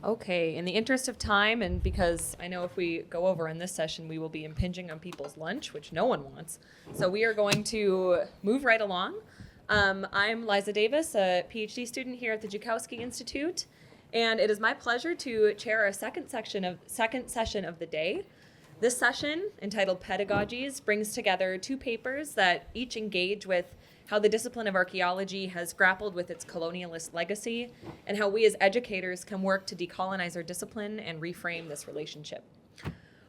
Okay, in the interest of time, and because I know if we go over in this session, we will be impinging on people's lunch, which no one wants. So we are going to move right along. I'm Liza Davis, a PhD student here at the Joukowsky Institute, and it is my pleasure to chair our second session of the day. This session, entitled Pedagogies, brings together two papers that each engage with how the discipline of archaeology has grappled with its colonialist legacy, and how we as educators can work to decolonize our discipline and reframe this relationship.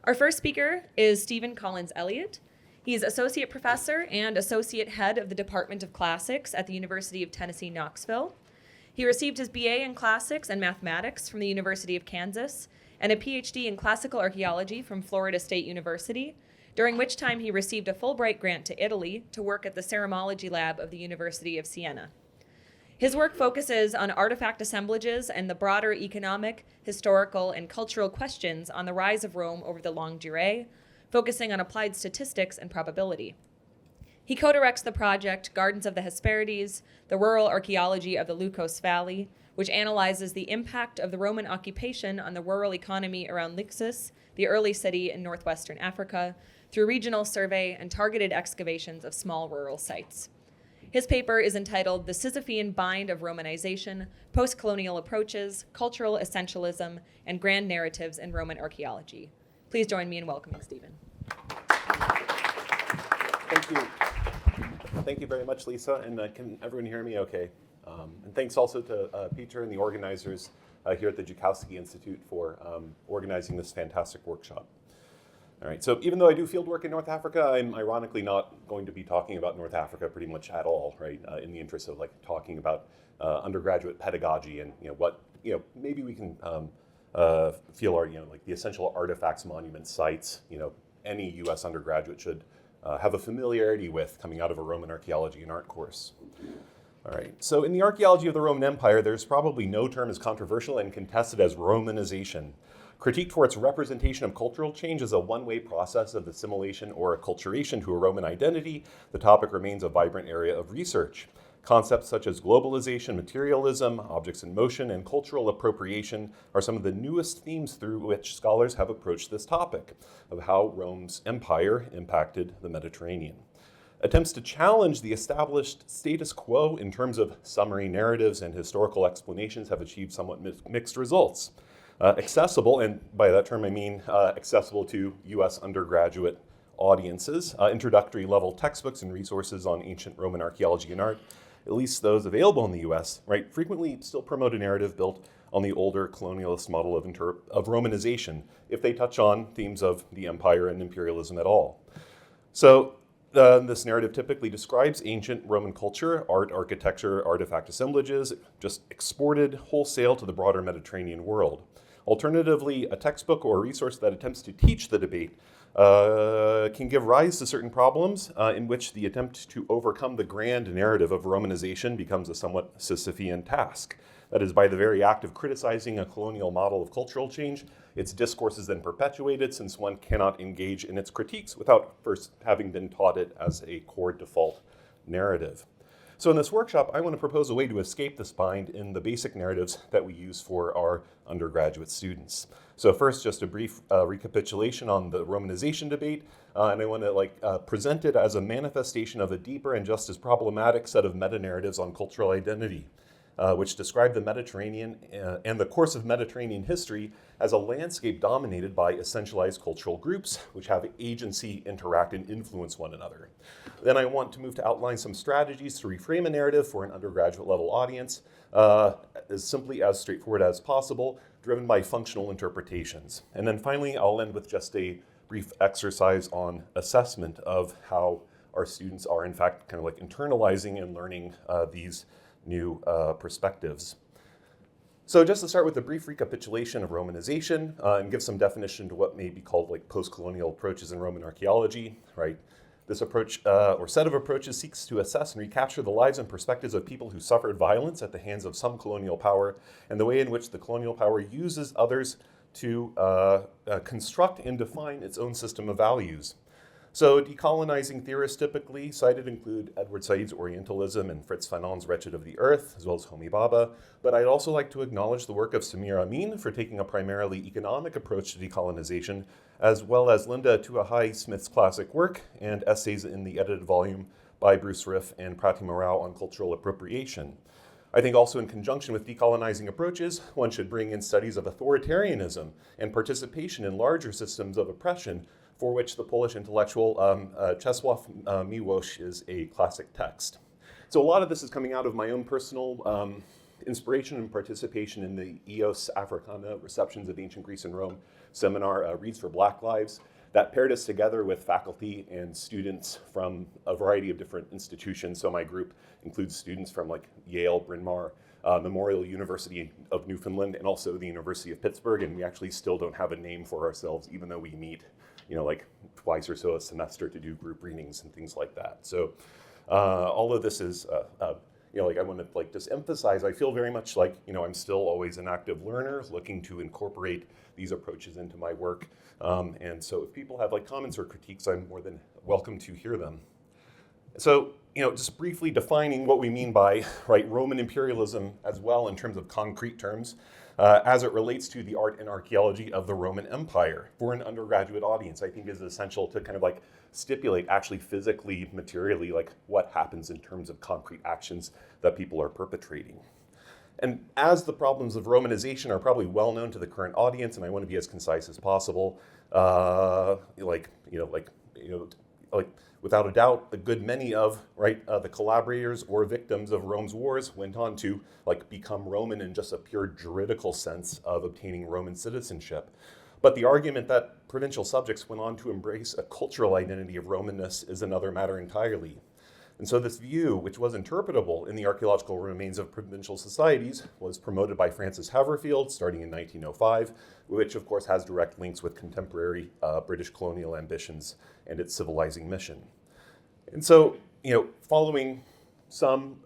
Our first speaker is Stephen Collins-Elliot. He's associate professor and associate head of the Department of Classics at the University of Tennessee, Knoxville. He received his BA in Classics and Mathematics from the University of Kansas and a PhD in Classical Archaeology from Florida State University, during which time he received a Fulbright grant to Italy to work at the Ceremology Lab of the University of Siena. His work focuses on artifact assemblages and the broader economic, historical, and cultural questions on the rise of Rome over the longue durée, focusing on applied statistics and probability. He co-directs the project Gardens of the Hesperides, the rural archaeology of the Leucos Valley, which analyzes the impact of the Roman occupation on the rural economy around Lixus, the early city in northwestern Africa, through regional survey and targeted excavations of small rural sites. His paper is entitled The Sisyphean Bind of Romanization, Post-Colonial Approaches, Cultural Essentialism, and Grand Narratives in Roman Archaeology. Please join me in welcoming Stephen. Thank you. Thank you very much, Lisa. And can everyone hear me okay? And thanks also to Peter and the organizers here at the Joukowsky Institute for organizing this fantastic workshop. All right, so even though I do field work in North Africa, I'm ironically not going to be talking about North Africa pretty much at all, right? In the interest of talking about undergraduate pedagogy and what maybe we can feel are the essential artifacts, monuments, sites any U.S. undergraduate should have a familiarity with coming out of a Roman archaeology and art course. All right, so in the archaeology of the Roman Empire, there's probably no term as controversial and contested as Romanization. Critiqued for its representation of cultural change as a one-way process of assimilation or acculturation to a Roman identity, the topic remains a vibrant area of research. Concepts such as globalization, materialism, objects in motion, and cultural appropriation are some of the newest themes through which scholars have approached this topic of how Rome's empire impacted the Mediterranean. Attempts to challenge the established status quo in terms of summary narratives and historical explanations have achieved somewhat mixed results. Accessible, and by that term I mean accessible to U.S. undergraduate audiences, introductory level textbooks and resources on ancient Roman archaeology and art, at least those available in the U.S., right, frequently still promote a narrative built on the older colonialist model of Romanization, if they touch on themes of the empire and imperialism at all. So this narrative typically describes ancient Roman culture, art, architecture, artifact assemblages, just exported wholesale to the broader Mediterranean world. Alternatively, a textbook or a resource that attempts to teach the debate can give rise to certain problems in which the attempt to overcome the grand narrative of Romanization becomes a somewhat Sisyphean task. That is, by the very act of criticizing a colonial model of cultural change, its discourse is then perpetuated, since one cannot engage in its critiques without first having been taught it as a core default narrative. So in this workshop, I want to propose a way to escape this bind in the basic narratives that we use for our undergraduate students. So first, just a brief recapitulation on the Romanization debate, and I want to present it as a manifestation of a deeper and just as problematic set of meta-narratives on cultural identity, which describe the Mediterranean and the course of Mediterranean history as a landscape dominated by essentialized cultural groups, which have agency, interact, and influence one another. Then I want to move to outline some strategies to reframe a narrative for an undergraduate level audience, as simply as straightforward as possible, driven by functional interpretations. And then finally, I'll end with just a brief exercise on assessment of how our students are in fact kind of internalizing and learning these new perspectives. So just to start with a brief recapitulation of Romanization and give some definition to what may be called post-colonial approaches in Roman archaeology, right? This approach or set of approaches seeks to assess and recapture the lives and perspectives of people who suffered violence at the hands of some colonial power and the way in which the colonial power uses others to construct and define its own system of values. So decolonizing theorists typically cited include Edward Said's Orientalism and Fritz Fanon's Wretched of the Earth, as well as Homi Bhabha. But I'd also like to acknowledge the work of Samir Amin for taking a primarily economic approach to decolonization, as well as Linda Tuahai Smith's classic work and essays in the edited volume by Bruce Riff and Pratima Rao on cultural appropriation. I think also in conjunction with decolonizing approaches, one should bring in studies of authoritarianism and participation in larger systems of oppression, for which the Polish intellectual Czesław Miłosz is a classic text. So a lot of this is coming out of my own personal inspiration and participation in the EOS Africana Receptions of Ancient Greece and Rome seminar, Reads for Black Lives, that paired us together with faculty and students from a variety of different institutions. So my group includes students from like Yale, Bryn Mawr, Memorial University of Newfoundland, and also the University of Pittsburgh. And we actually still don't have a name for ourselves, even though we meet, like twice or so a semester to do group readings and things like that. So all of this is, I want to just emphasize, I feel very much like, I'm still always an active learner looking to incorporate these approaches into my work. And so if people have comments or critiques, I'm more than welcome to hear them. So, just briefly defining what we mean by Roman imperialism as well in terms of concrete terms, as it relates to the art and archaeology of the Roman Empire for an undergraduate audience, I think is essential to kind of stipulate actually physically, materially, what happens in terms of concrete actions that people are perpetrating. And as the problems of Romanization are probably well known to the current audience, and I want to be as concise as possible, without a doubt, a good many of the collaborators or victims of Rome's wars went on to become Roman in just a pure juridical sense of obtaining Roman citizenship. But the argument that provincial subjects went on to embrace a cultural identity of Romanness is another matter entirely. And so this view, which was interpretable in the archaeological remains of provincial societies, was promoted by Francis Haverfield starting in 1905, which of course has direct links with contemporary British colonial ambitions and its civilizing mission. And so, following some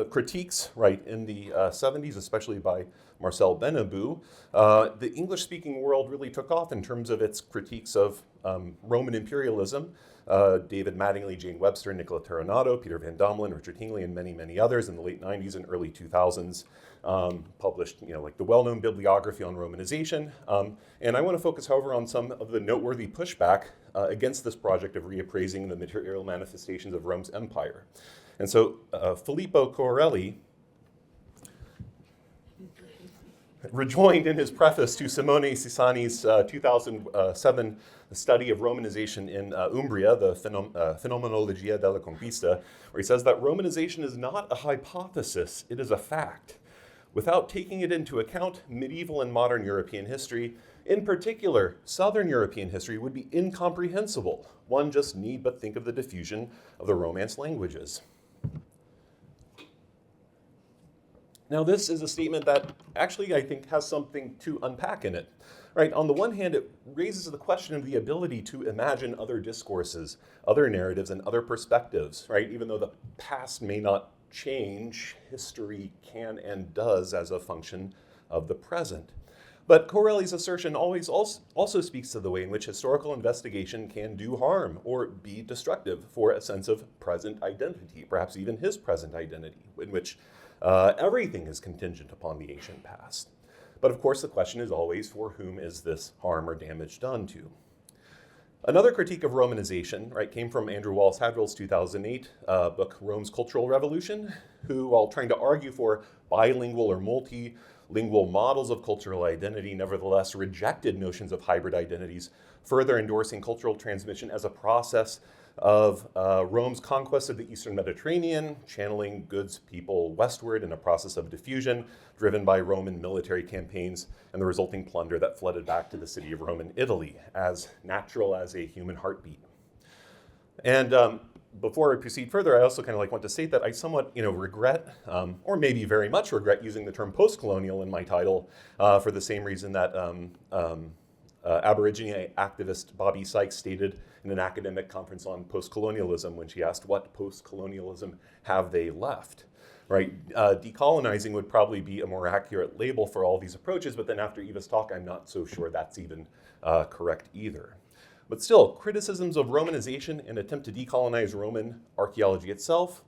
critiques, in the 70s, especially by Marcel Benabou, the English-speaking world really took off in terms of its critiques of Roman imperialism. David Mattingly, Jane Webster, Nicola Terranato, Peter Van Domelen, Richard Hingley, and many, many others in the late 90s and early 2000s published, the well-known bibliography on Romanization. And I want to focus, however, on some of the noteworthy pushback against this project of reappraising the material manifestations of Rome's empire. And so Filippo Corelli rejoined in his preface to Simone Sisani's 2007 study of Romanization in Umbria, the Phenomenologia della Conquista, where he says that Romanization is not a hypothesis, it is a fact. Without taking it into account, medieval and modern European history, in particular, Southern European history, would be incomprehensible. One just need but think of the diffusion of the Romance languages. Now, this is a statement that actually, I think, has something to unpack in it. On the one hand, it raises the question of the ability to imagine other discourses, other narratives, and other perspectives, Even though the past may not change, history can and does as a function of the present. But Corelli's assertion always also speaks to the way in which historical investigation can do harm or be destructive for a sense of present identity, perhaps even his present identity, in which everything is contingent upon the ancient past. But of course, the question is always, for whom is this harm or damage done to? Another critique of Romanization, came from Andrew Wallace Hadrill's 2008 book, Rome's Cultural Revolution, who, while trying to argue for bilingual or multilingual models of cultural identity, nevertheless rejected notions of hybrid identities, further endorsing cultural transmission as a process of Rome's conquest of the Eastern Mediterranean, channeling goods people westward in a process of diffusion driven by Roman military campaigns and the resulting plunder that flooded back to the city of Rome in Italy, as natural as a human heartbeat. And before I proceed further, I also want to state that I somewhat regret, or maybe very much regret, using the term post-colonial in my title for the same reason that Aborigine activist Bobby Sykes stated in an academic conference on post-colonialism when she asked, what post-colonialism have they left? Decolonizing would probably be a more accurate label for all these approaches, but then after Eva's talk, I'm not so sure that's even correct either. But still, criticisms of Romanization and attempt to decolonize Roman archaeology itself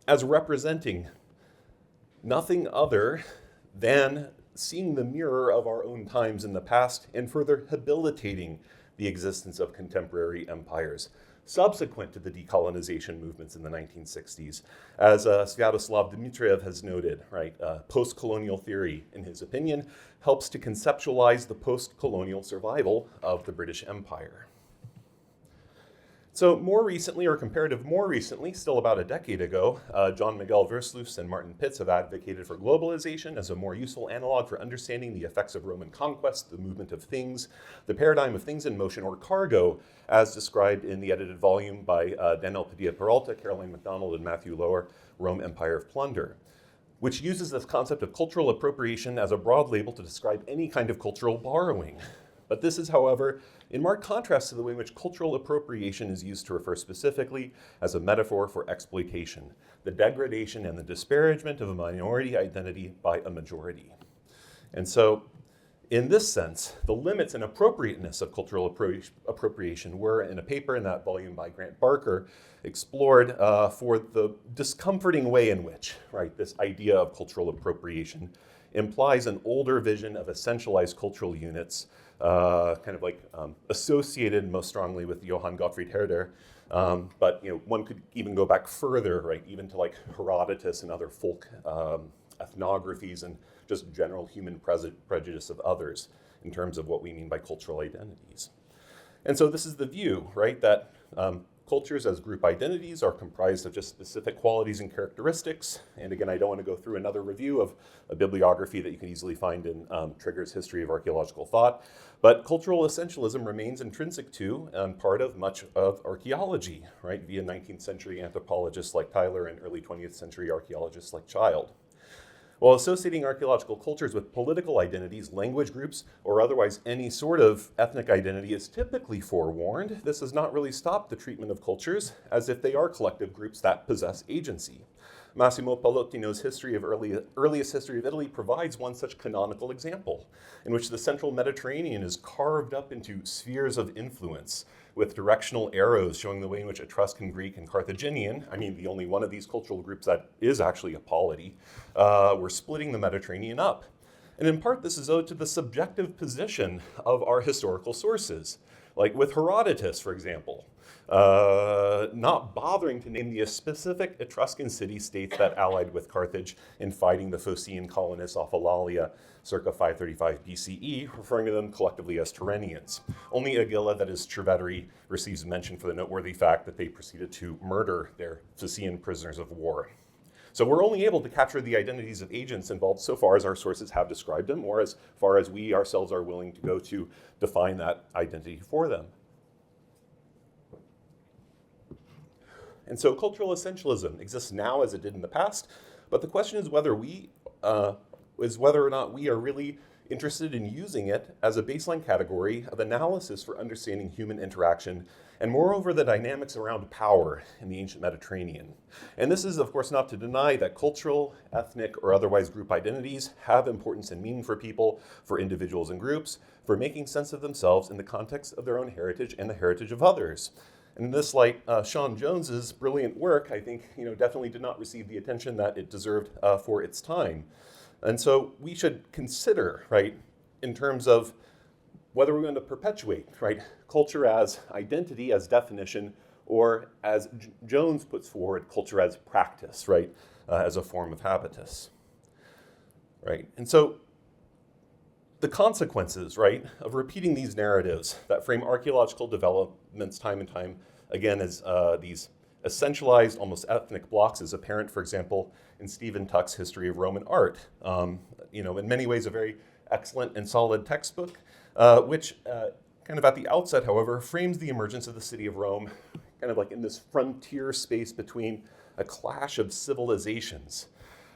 as representing nothing other than seeing the mirror of our own times in the past and further habilitating the existence of contemporary empires subsequent to the decolonization movements in the 1960s. As Sviatoslav Dmitriev has noted, right, post-colonial theory, in his opinion, helps to conceptualize the post-colonial survival of the British Empire. So more recently, or comparative more recently, still about a decade ago, John Miguel Versluis and Martin Pitts have advocated for globalization as a more useful analog for understanding the effects of Roman conquest, the movement of things, the paradigm of things in motion, or cargo, as described in the edited volume by Daniel Padilla-Peralta, Caroline MacDonald, and Matthew Lower, Rome, Empire of Plunder, which uses this concept of cultural appropriation as a broad label to describe any kind of cultural borrowing. But this is, however, in marked contrast to the way in which cultural appropriation is used to refer specifically as a metaphor for exploitation, the degradation and the disparagement of a minority identity by a majority. And so, in this sense, the limits and appropriateness of cultural appropriation were, in a paper in that volume by Grant Barker, explored for the discomforting way in which, right, this idea of cultural appropriation implies an older vision of essentialized cultural units, kind of like associated most strongly with Johann Gottfried Herder. But one could even go back further, right, even to like Herodotus and other folk ethnographies and just general human prejudice of others in terms of what we mean by cultural identities. And so this is the view, right, that cultures as group identities are comprised of just specific qualities and characteristics. And again, I don't want to go through another review of a bibliography that you can easily find in Trigger's History of Archaeological Thought. But cultural essentialism remains intrinsic to and part of much of archaeology, right, via 19th century anthropologists like Tyler and early 20th century archaeologists like Child. While associating archaeological cultures with political identities, language groups, or otherwise any sort of ethnic identity is typically forewarned, this has not really stopped the treatment of cultures as if they are collective groups that possess agency. Massimo Pallottino's earliest history of Italy provides one such canonical example, in which the central Mediterranean is carved up into spheres of influence, with directional arrows showing the way in which Etruscan, Greek, and Carthaginian, I mean the only one of these cultural groups that is actually a polity, were splitting the Mediterranean up. And in part this is owed to the subjective position of our historical sources, like with Herodotus, for example, not bothering to name the specific Etruscan city-states that allied with Carthage in fighting the Phocian colonists off Alalia circa 535 BCE, referring to them collectively as Tyrrhenians. Only Agila, that is Trivedi, receives mention for the noteworthy fact that they proceeded to murder their Phocian prisoners of war. So we're only able to capture the identities of agents involved so far as our sources have described them, or as far as we ourselves are willing to go to define that identity for them. And so cultural essentialism exists now as it did in the past, but the question is whether or not we are really interested in using it as a baseline category of analysis for understanding human interaction, and moreover the dynamics around power in the ancient Mediterranean. And this is, of course, not to deny that cultural, ethnic, or otherwise group identities have importance and meaning for people, for individuals and groups, for making sense of themselves in the context of their own heritage and the heritage of others. And in this light, Sean Jones's brilliant work, I think, definitely did not receive the attention that it deserved for its time. And so we should consider, right, in terms of whether we're going to perpetuate, right, culture as identity, as definition, or as Jones puts forward, culture as practice, right, as a form of habitus, right? And so the consequences, right, of repeating these narratives that frame archaeological developments time and time again as these essentialized, almost ethnic blocks is apparent, for example, in Stephen Tuck's History of Roman Art. In many ways a very excellent and solid textbook, which kind of at the outset, however, frames the emergence of the city of Rome kind of like in this frontier space between a clash of civilizations,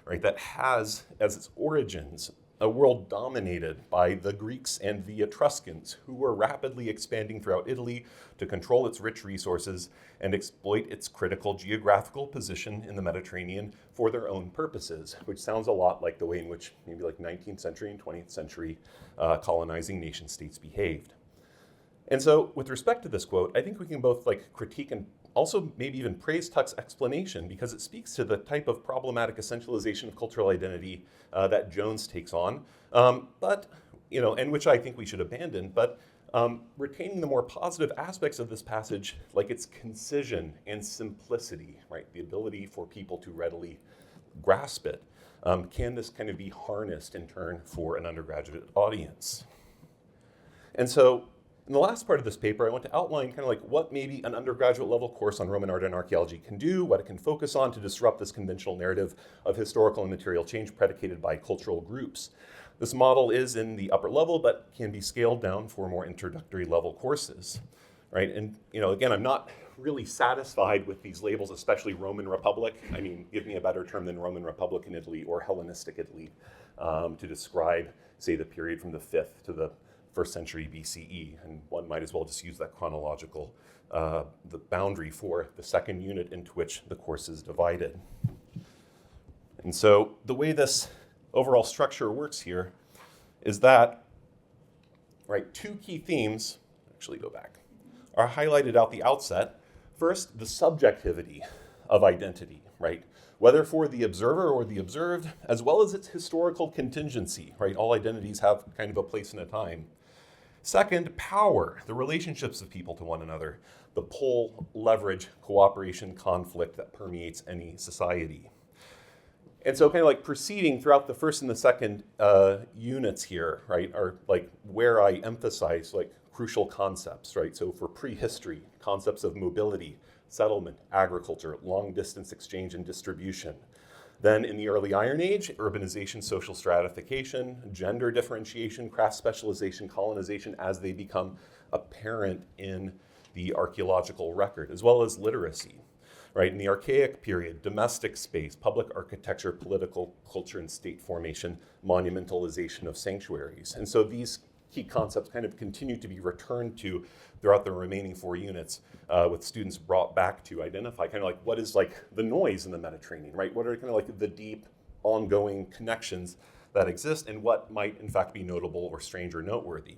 right, that has as its origins a world dominated by the Greeks and the Etruscans, who were rapidly expanding throughout Italy to control its rich resources and exploit its critical geographical position in the Mediterranean for their own purposes, which sounds a lot like the way in which maybe like 19th century and 20th century colonizing nation states behaved. And so with respect to this quote, I think we can both like critique and also maybe even praise Tuck's explanation, because it speaks to the type of problematic essentialization of cultural identity that Jones takes on, but, you know, and which I think we should abandon, but retaining the more positive aspects of this passage, like its concision and simplicity, right? The ability for people to readily grasp it. Can this kind of be harnessed in turn for an undergraduate audience? And so in the last part of this paper, I want to outline kind of like what maybe an undergraduate level course on Roman art and archaeology can do, what it can focus on to disrupt this conventional narrative of historical and material change predicated by cultural groups. This model is in the upper level, but can be scaled down for more introductory level courses, right? And, you know, again, I'm not really satisfied with these labels, especially Roman Republic. I mean, give me a better term than Roman Republic in Italy or Hellenistic Italy to describe, say, the period from the 5th to the 1st century BCE, and one might as well just use that chronological, the boundary for the second unit into which the course is divided. And so the way this overall structure works here is that, right, two key themes, actually go back, are highlighted out the outset. First, the subjectivity of identity, right? Whether for the observer or the observed, as well as its historical contingency, right? All identities have kind of a place and a time. Second, power, the relationships of people to one another, the pull, leverage, cooperation, conflict that permeates any society. And so kind of like proceeding throughout the first and the second units here, right, are like where I emphasize like crucial concepts, right? So for prehistory, concepts of mobility, settlement, agriculture, long distance exchange and distribution. Then in the early Iron Age, urbanization, social stratification, gender differentiation, craft specialization, colonization as they become apparent in the archaeological record, as well as literacy, right? In the Archaic period, domestic space, public architecture, political culture and state formation, monumentalization of sanctuaries. And so these key concepts kind of continue to be returned to throughout the remaining 4 units with students brought back to identify kind of like what is like the noise in the Mediterranean, right? What are kind of like the deep ongoing connections that exist and what might in fact be notable or strange or noteworthy.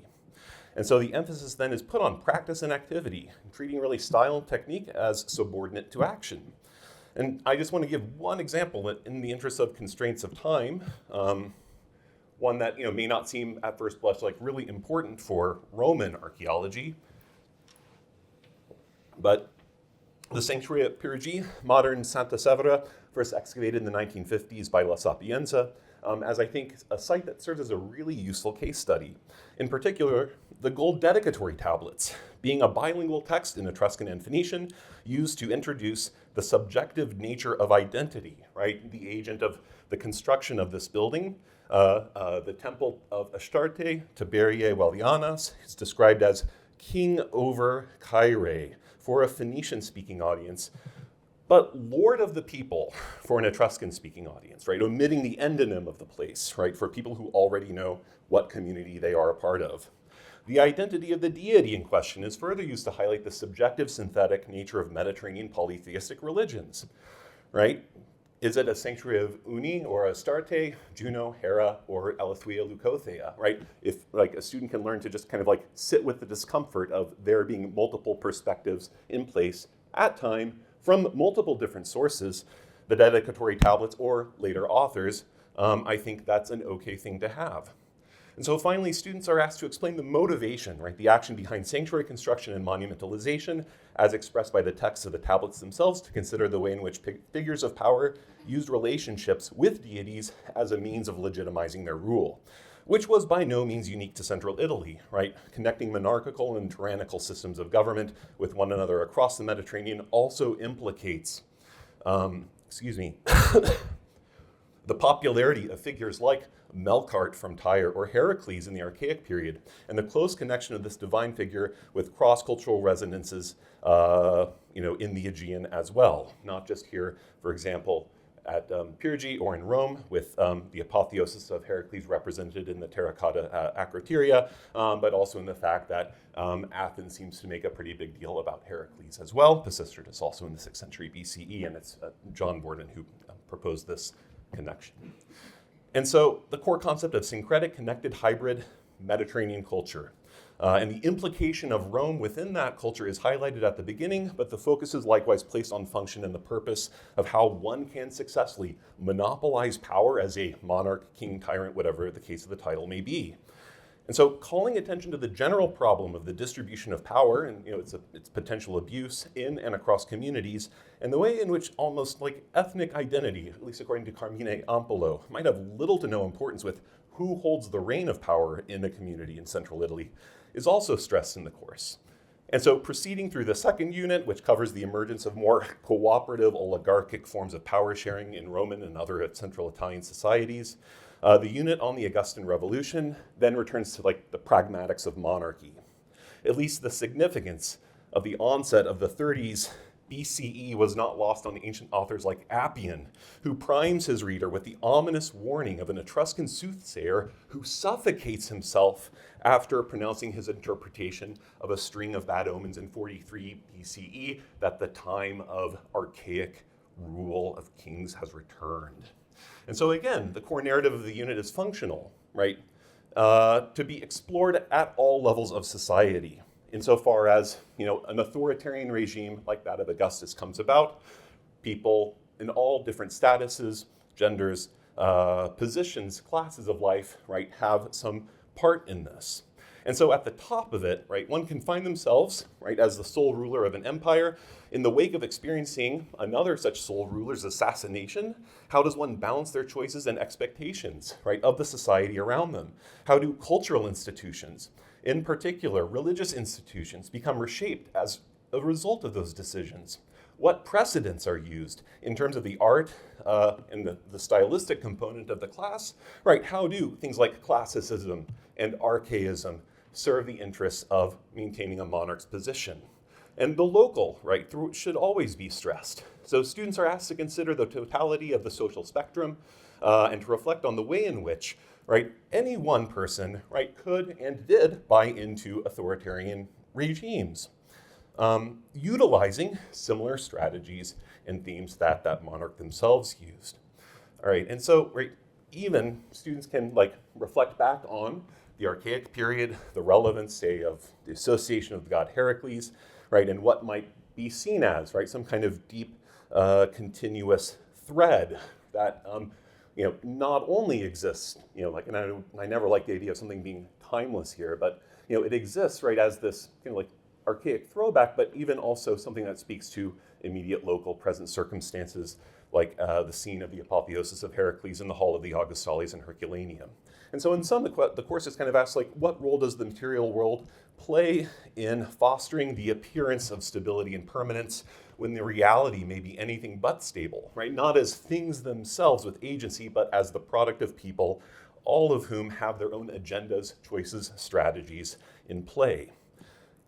And so the emphasis then is put on practice and activity, treating really style and technique as subordinate to action. And I just want to give one example that in the interest of constraints of time, one that may not seem at first blush like really important for Roman archaeology, but the sanctuary at Pedagogy, modern Santa Severa, first excavated in the 1950s by La Sapienza, as I think a site that serves as a really useful case study. In particular, the gold dedicatory tablets, being a bilingual text in Etruscan and Phoenician, used to introduce the subjective nature of identity, right? The agent of the construction of this building, the temple of Astarte, Tiberiae Velianas, is described as king over Caire for a Phoenician-speaking audience, but lord of the people for an Etruscan-speaking audience, right? Omitting the endonym of the place, right? For people who already know what community they are a part of. The identity of the deity in question is further used to highlight the subjective synthetic nature of Mediterranean polytheistic religions, right? Is it a sanctuary of Uni or Astarte, Juno, Hera, or Eleutheria Leucothea, right? If like a student can learn to just kind of like sit with the discomfort of there being multiple perspectives in place at time from multiple different sources, the dedicatory tablets or later authors, I think that's an okay thing to have. And so finally, students are asked to explain the motivation, right, the action behind sanctuary construction and monumentalization as expressed by the texts of the tablets themselves, to consider the way in which figures of power used relationships with deities as a means of legitimizing their rule, which was by no means unique to Central Italy, right? Connecting monarchical and tyrannical systems of government with one another across the Mediterranean also implicates, the popularity of figures like Melkart from Tyre or Heracles in the Archaic period, and the close connection of this divine figure with cross-cultural resonances, in the Aegean as well. Not just here, for example, at Pedagogy or in Rome with the apotheosis of Heracles represented in the terracotta acroteria, but also in the fact that Athens seems to make a pretty big deal about Heracles as well. Pisistratus also in the 6th century BCE, and it's John Borden who proposed this connection. And so the core concept of syncretic, connected, hybrid Mediterranean culture, And the implication of Rome within that culture is highlighted at the beginning, but the focus is likewise placed on function and the purpose of how one can successfully monopolize power as a monarch, king, tyrant, whatever the case of the title may be. And so calling attention to the general problem of the distribution of power and its potential abuse in and across communities, and the way in which almost like ethnic identity, at least according to Carmine Ampolo, might have little to no importance with who holds the reign of power in a community in central Italy, is also stressed in the course. And so proceeding through the second unit, which covers the emergence of more cooperative oligarchic forms of power sharing in Roman and other central Italian societies, the unit on the Augustan Revolution then returns to like the pragmatics of monarchy. At least the significance of the onset of the 30s BCE was not lost on the ancient authors like Appian, who primes his reader with the ominous warning of an Etruscan soothsayer who suffocates himself after pronouncing his interpretation of a string of bad omens in 43 BCE that the time of archaic rule of kings has returned. And so again, the core narrative of the unit is functional, right? To be explored at all levels of society. Insofar as an authoritarian regime like that of Augustus comes about, people in all different statuses, genders, positions, classes of life, right, have some part in this. And so at the top of it, right, one can find themselves, right, as the sole ruler of an empire. In the wake of experiencing another such sole ruler's assassination, how does one balance their choices and expectations, right, of the society around them? How do cultural institutions, in particular religious institutions, become reshaped as a result of those decisions? What precedents are used in terms of the art and the stylistic component of the class? Right, how do things like classicism and archaism serve the interests of maintaining a monarch's position? And the local, right, should always be stressed. So students are asked to consider the totality of the social spectrum and to reflect on the way in which, right, any one person, right, could and did buy into authoritarian regimes, utilizing similar strategies and themes that monarch themselves used. All right, and so, right, even students can reflect back on the archaic period, the relevance, say, of the association of the god Heracles, right, and what might be seen as, right, some kind of deep, continuous thread that, not only exists, and I never like the idea of something being timeless here, but, it exists, right, as this archaic throwback, but even also something that speaks to immediate local present circumstances, like the scene of the apotheosis of Heracles in the Hall of the Augustales in Herculaneum. And so in some, the course is kind of asked, what role does the material world play in fostering the appearance of stability and permanence when the reality may be anything but stable, right? Not as things themselves with agency, but as the product of people, all of whom have their own agendas, choices, strategies in play.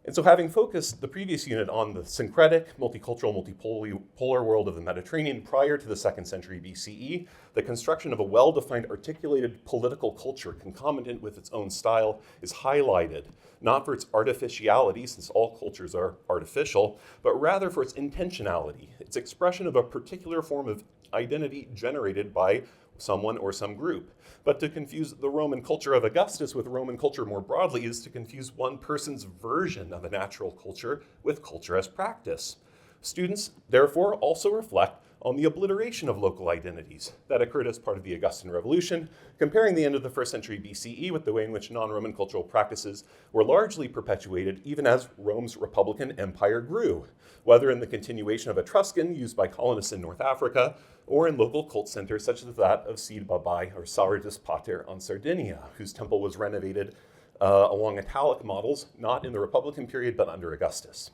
And so having focused the previous unit on the syncretic, multicultural, multipolar world of the Mediterranean prior to the 2nd century BCE, the construction of a well-defined, articulated political culture concomitant with its own style is highlighted, not for its artificiality, since all cultures are artificial, but rather for its intentionality, its expression of a particular form of identity generated by someone or some group. But to confuse the Roman culture of Augustus with Roman culture more broadly is to confuse one person's version of a natural culture with culture as practice. Students, therefore, also reflect on the obliteration of local identities that occurred as part of the Augustan Revolution, comparing the end of the 1st century BCE with the way in which non-Roman cultural practices were largely perpetuated even as Rome's Republican Empire grew, whether in the continuation of Etruscan used by colonists in North Africa, or in local cult centers such as that of Cid Babai or Sauridus Pater on Sardinia, whose temple was renovated along Italic models, not in the Republican period, but under Augustus.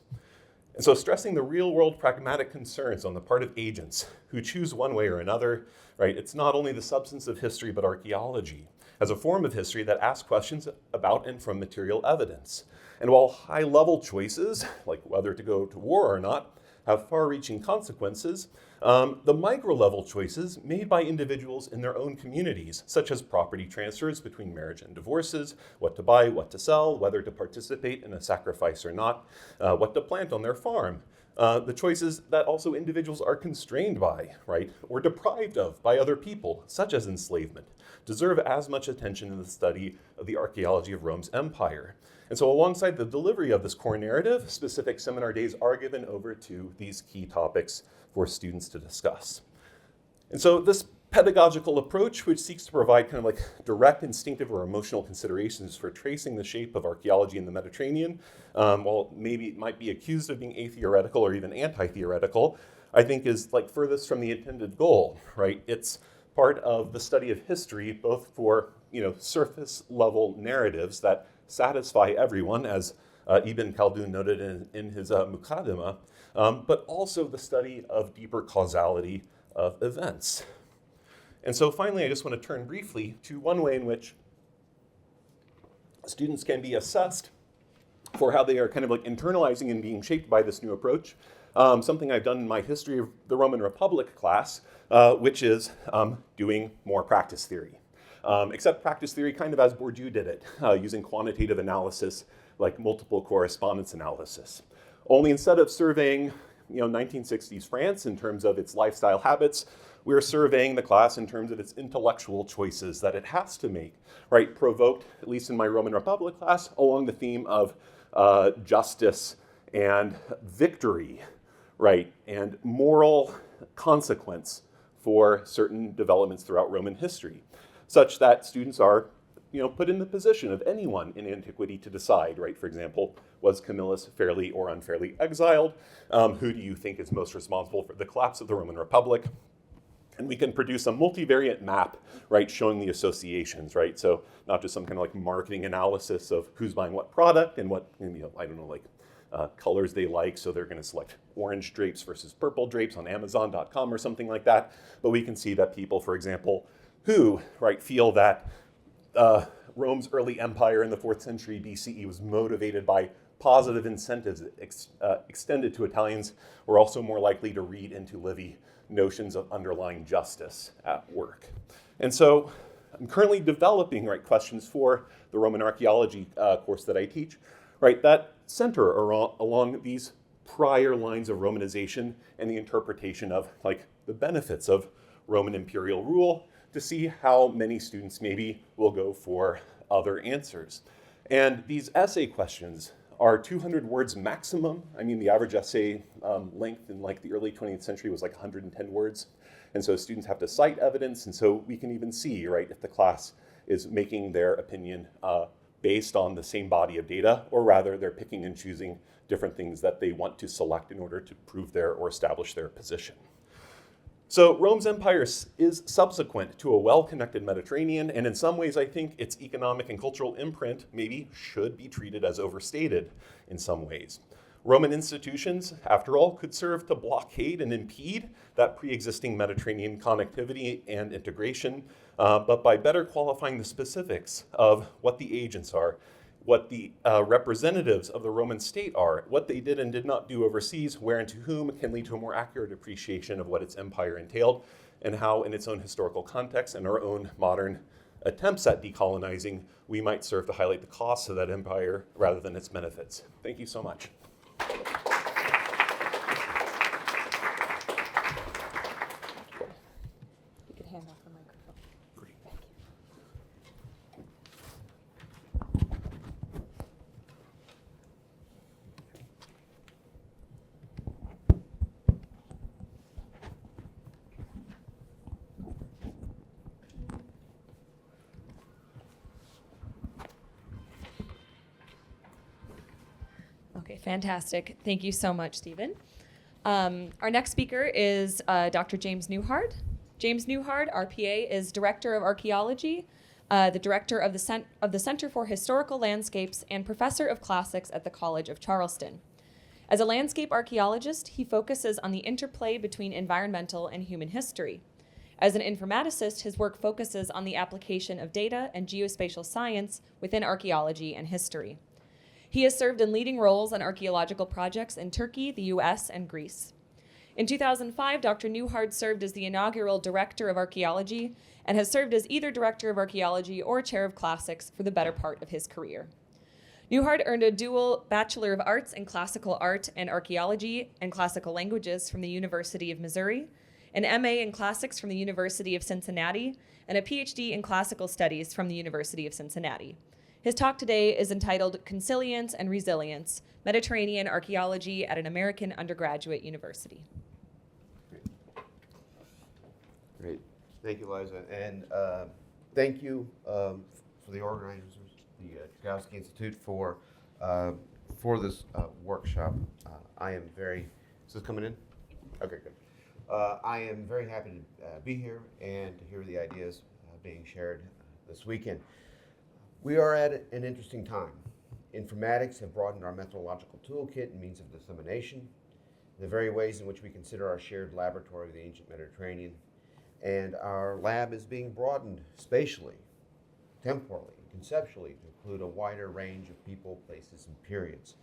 And so stressing the real-world pragmatic concerns on the part of agents who choose one way or another, right? It's not only the substance of history, but archaeology as a form of history that asks questions about and from material evidence. And while high-level choices, like whether to go to war or not, have far-reaching consequences, the micro-level choices made by individuals in their own communities, such as property transfers between marriage and divorces, what to buy, what to sell, whether to participate in a sacrifice or not, what to plant on their farm, the choices that also individuals are constrained by, right, or deprived of by other people, such as enslavement, deserve as much attention in the study of the archaeology of Rome's empire. And so alongside the delivery of this core narrative, specific seminar days are given over to these key topics for students to discuss. And so this pedagogical approach, which seeks to provide kind of like direct, instinctive, or emotional considerations for tracing the shape of archaeology in the Mediterranean, while maybe it might be accused of being atheoretical or even anti-theoretical, I think is like furthest from the intended goal, right? It's part of the study of history, both for surface level narratives that satisfy everyone, as Ibn Khaldun noted in his Muqaddimah, but also the study of deeper causality of events. And so finally, I just want to turn briefly to one way in which students can be assessed for how they are kind of like internalizing and being shaped by this new approach. Something I've done in my History of the Roman Republic class, which is doing more practice theory. Except practice theory kind of as Bourdieu did it, using quantitative analysis like multiple correspondence analysis. Only instead of surveying 1960s France in terms of its lifestyle habits, we're surveying the class in terms of its intellectual choices that it has to make, right? Provoked, at least in my Roman Republic class, along the theme of justice and victory, right? And moral consequence for certain developments throughout Roman history, such that students are put in the position of anyone in antiquity to decide, right? For example, was Camillus fairly or unfairly exiled? Who do you think is most responsible for the collapse of the Roman Republic? And we can produce a multivariate map, right, showing the associations, right? So not just some kind of like marketing analysis of who's buying what product and what, I don't know, like colors they like. So they're going to select orange drapes versus purple drapes on Amazon.com or something like that. But we can see that people, for example, who, right, feel that Rome's early empire in the 4th century BCE was motivated by positive incentives extended to Italians, were also more likely to read into Livy notions of underlying justice at work. And so I'm currently developing, right, questions for the Roman archaeology course that I teach, right, that center along these prior lines of Romanization and the interpretation of like the benefits of Roman imperial rule, to see how many students maybe will go for other answers. And these essay questions are 200 words maximum. I mean, the average essay length in like the early 20th century was like 110 words. And so students have to cite evidence. And so we can even see, right, if the class is making their opinion based on the same body of data, or rather they're picking and choosing different things that they want to select in order to prove their or establish their position. So Rome's empire is subsequent to a well-connected Mediterranean, and in some ways I think its economic and cultural imprint maybe should be treated as overstated in some ways. Roman institutions, after all, could serve to blockade and impede that pre-existing Mediterranean connectivity and integration, but by better qualifying the specifics of what the agents are, what the representatives of the Roman state are, what they did and did not do overseas, where and to whom, can lead to a more accurate appreciation of what its empire entailed, and how in its own historical context and our own modern attempts at decolonizing, we might serve to highlight the costs of that empire rather than its benefits. Thank you so much. You could hand off the microphone. Great. Thank you. Okay, fantastic. Thank you so much, Stephen. Our next speaker is Dr. James Newhard. James Newhard, RPA, is Director of Archaeology, the Director of the Center for Historical Landscapes, and Professor of Classics at the College of Charleston. As a landscape archaeologist, he focuses on the interplay between environmental and human history. As an informaticist, his work focuses on the application of data and geospatial science within archaeology and history. He has served in leading roles on archaeological projects in Turkey, the US, and Greece. In 2005, Dr. Newhard served as the inaugural Director of Archaeology and has served as either Director of Archaeology or Chair of Classics for the better part of his career. Newhard earned a dual Bachelor of Arts in Classical Art and Archaeology and Classical Languages from the University of Missouri an MA in Classics from the University of Cincinnati, and a PhD in Classical Studies from the University of Cincinnati. His talk today is entitled Consilience and Resilience, Mediterranean Archaeology at an American Undergraduate University. Great. Thank you, Liza. And thank you for the organizers, the Joukowsky Institute, for this workshop. I am very, is this coming in? Okay, good. I am very happy to be here and to hear the ideas being shared this weekend. We are at an interesting time. Informatics have broadened our methodological toolkit and means of dissemination, the very ways in which we consider our shared laboratory of the ancient Mediterranean. And our lab is being broadened spatially, temporally, conceptually to include a wider range of people, places, and periods.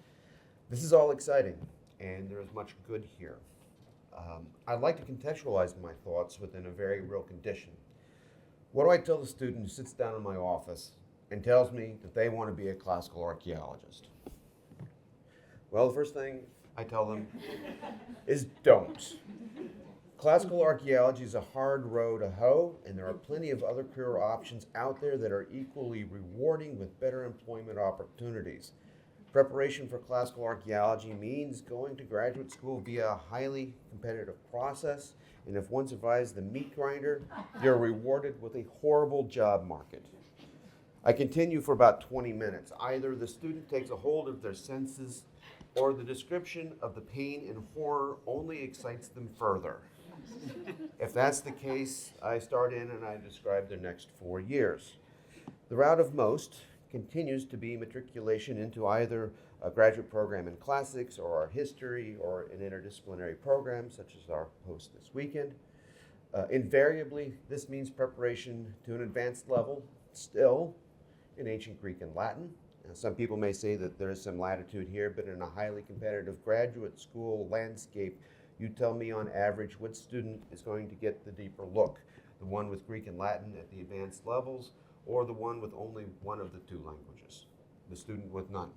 This is all exciting, and there is much good here. I'd like to contextualize my thoughts within a very real condition. What do I tell the student who sits down in my office and tells me that they want to be a classical archaeologist? Well, the first thing I tell them is don't. Classical archaeology is a hard row to hoe, and there are plenty of other career options out there that are equally rewarding with better employment opportunities. Preparation for classical archaeology means going to graduate school via a highly competitive process, and if one survives the meat grinder, you're rewarded with a horrible job market. I continue for about 20 minutes. Either the student takes a hold of their senses, or the description of the pain and horror only excites them further. If that's the case, I start in and I describe their next 4 years. The route of most continues to be matriculation into either a graduate program in classics or art history or an interdisciplinary program such as our host this weekend. Invariably, this means preparation to an advanced level, still in ancient Greek and Latin. Some people may say that there is some latitude here, but in a highly competitive graduate school landscape, you tell me on average which student is going to get the deeper look, the one with Greek and Latin at the advanced levels, or the one with only one of the two languages, the student with none.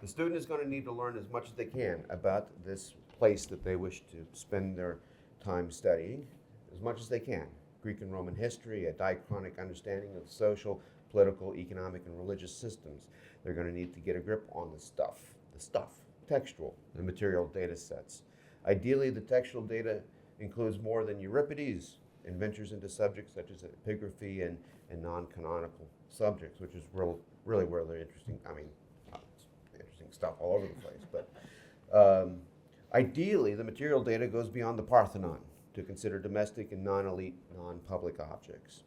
The student is going to need to learn as much as they can about this place that they wish to spend their time studying, as much as they can. Greek and Roman history, a diachronic understanding of social, political, economic, and religious systems. They're going to need to get a grip on the stuff, textual, and material data sets. Ideally, the textual data includes more than Euripides and ventures into subjects such as epigraphy and non-canonical subjects, which is really interesting. I mean, it's interesting stuff all over the place. But ideally, the material data goes beyond the Parthenon to consider domestic and non-elite, non-public objects.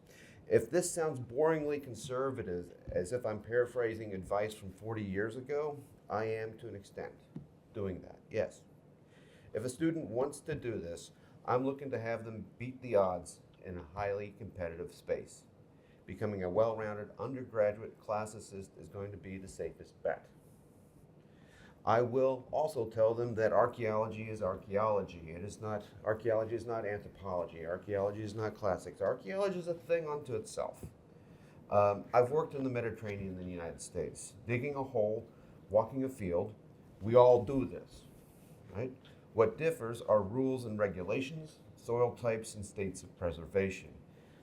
If this sounds boringly conservative, as if I'm paraphrasing advice from 40 years ago, I am to an extent doing that, yes. If a student wants to do this, I'm looking to have them beat the odds in a highly competitive space. Becoming a well-rounded undergraduate classicist is going to be the safest bet. I will also tell them that archaeology is archaeology. Archaeology is not anthropology. Archaeology is not classics. Archaeology is a thing unto itself. I've worked in the Mediterranean in the United States, digging a hole, walking a field. We all do this, right? What differs are rules and regulations, soil types, and states of preservation.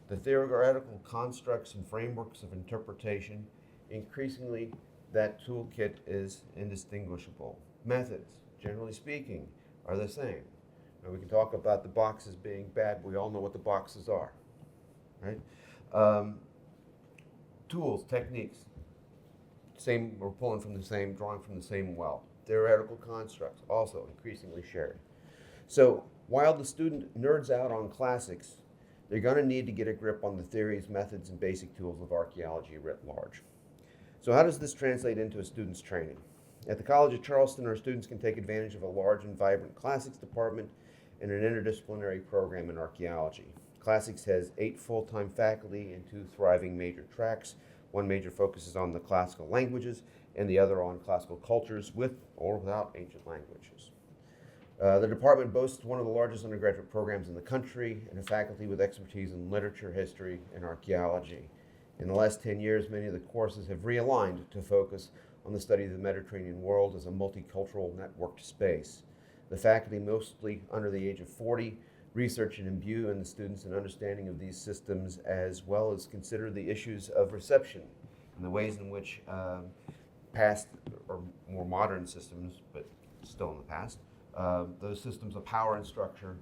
The theoretical constructs and frameworks of interpretation, increasingly, that toolkit is indistinguishable. Methods, generally speaking, are the same. Now, we can talk about the boxes being bad, but we all know what the boxes are, right? Tools, techniques, we're pulling from the same, drawing from the same well. Theoretical constructs, also increasingly shared. So while the student nerds out on classics, they're going to need to get a grip on the theories, methods, and basic tools of archaeology writ large. So how does this translate into a student's training? At the College of Charleston, our students can take advantage of a large and vibrant classics department and an interdisciplinary program in archaeology. Classics has 8 full-time faculty and 2 thriving major tracks. One major focuses on the classical languages and the other on classical cultures with or without ancient languages. The department boasts one of the largest undergraduate programs in the country and a faculty with expertise in literature, history, and archaeology. In the last 10 years, many of the courses have realigned to focus on the study of the Mediterranean world as a multicultural networked space. The faculty, mostly under the age of 40, research and imbue in the students an understanding of these systems, as well as consider the issues of reception and the ways in which past or more modern systems, but still in the past, those systems of power and structure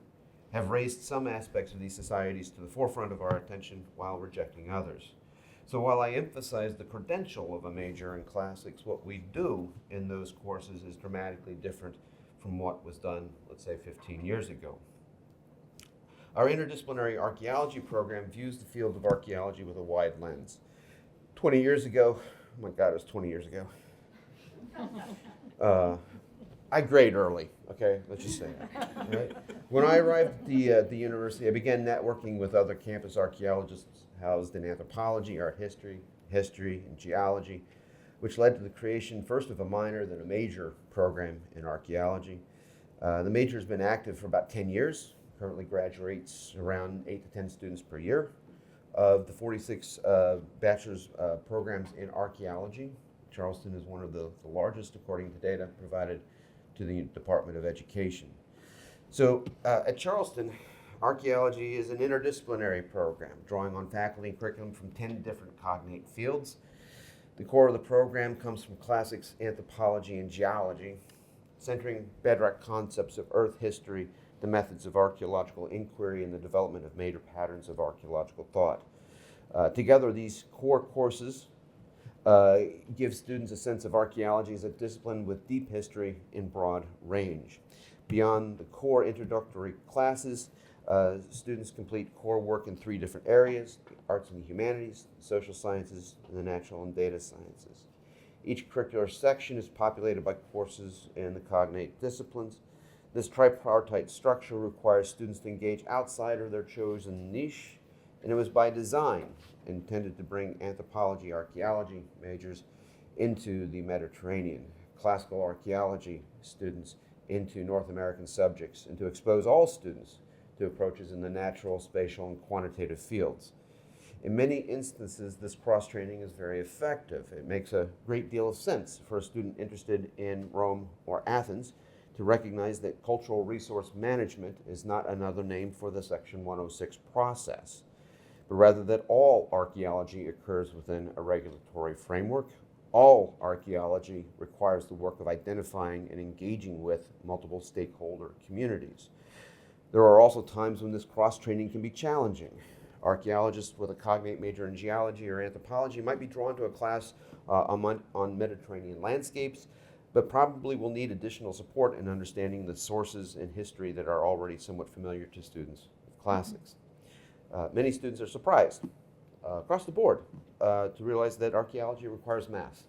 have raised some aspects of these societies to the forefront of our attention while rejecting others. So while I emphasize the credential of a major in classics, what we do in those courses is dramatically different from what was done, let's say, 15 years ago. Our interdisciplinary archaeology program views the field of archaeology with a wide lens. 20 years ago, oh my God, it was 20 years ago. I grade early, okay, let's just say that. Right? When I arrived at the university, I began networking with other campus archaeologists housed in anthropology, art history, and geology, which led to the creation first of a minor, then a major program in archaeology. The major has been active for about 10 years, currently graduates around 8 to 10 students per year. Of the 46 bachelor's programs in archaeology, Charleston is one of the largest according to data provided to the Department of Education. So at Charleston, archaeology is an interdisciplinary program drawing on faculty and curriculum from 10 different cognate fields. The core of the program comes from classics, anthropology, and geology, centering bedrock concepts of earth history, the methods of archaeological inquiry, and the development of major patterns of archaeological thought. Together, these core courses give students a sense of archaeology as a discipline with deep history in broad range. Beyond the core introductory classes, students complete core work in 3 different areas: the arts and the humanities, the social sciences, and the natural and data sciences. Each curricular section is populated by courses in the cognate disciplines. This tripartite structure requires students to engage outside of their chosen niche, and it was by design intended to bring anthropology, archaeology majors into the Mediterranean, classical archaeology students into North American subjects, and to expose all students to approaches in the natural, spatial, and quantitative fields. In many instances, this cross-training is very effective. It makes a great deal of sense for a student interested in Rome or Athens to recognize that cultural resource management is not another name for the Section 106 process, but rather that all archaeology occurs within a regulatory framework. All archaeology requires the work of identifying and engaging with multiple stakeholder communities. There are also times when this cross-training can be challenging. Archaeologists with a cognate major in geology or anthropology might be drawn to a class on Mediterranean landscapes, but probably will need additional support in understanding the sources and history that are already somewhat familiar to students of classics. Many students are surprised across the board to realize that archaeology requires math.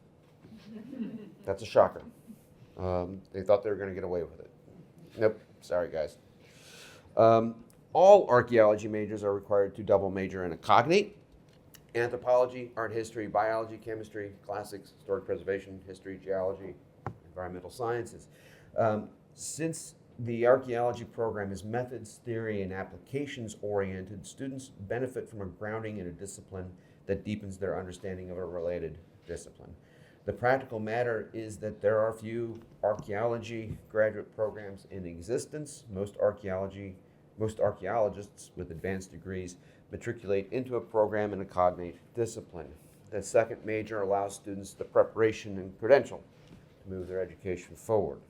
That's a shocker. They thought they were going to get away with it. Nope, sorry guys. All archaeology majors are required to double major in a cognate: anthropology, art history, biology, chemistry, classics, historic preservation, history, geology, environmental sciences. Since the archaeology program is methods, theory, and applications oriented, students benefit from a grounding in a discipline that deepens their understanding of a related discipline. The practical matter is that there are few archaeology graduate programs in existence. Most archaeologists with advanced degrees matriculate into a program in a cognate discipline. The second major allows students the preparation and credential to move their education forward.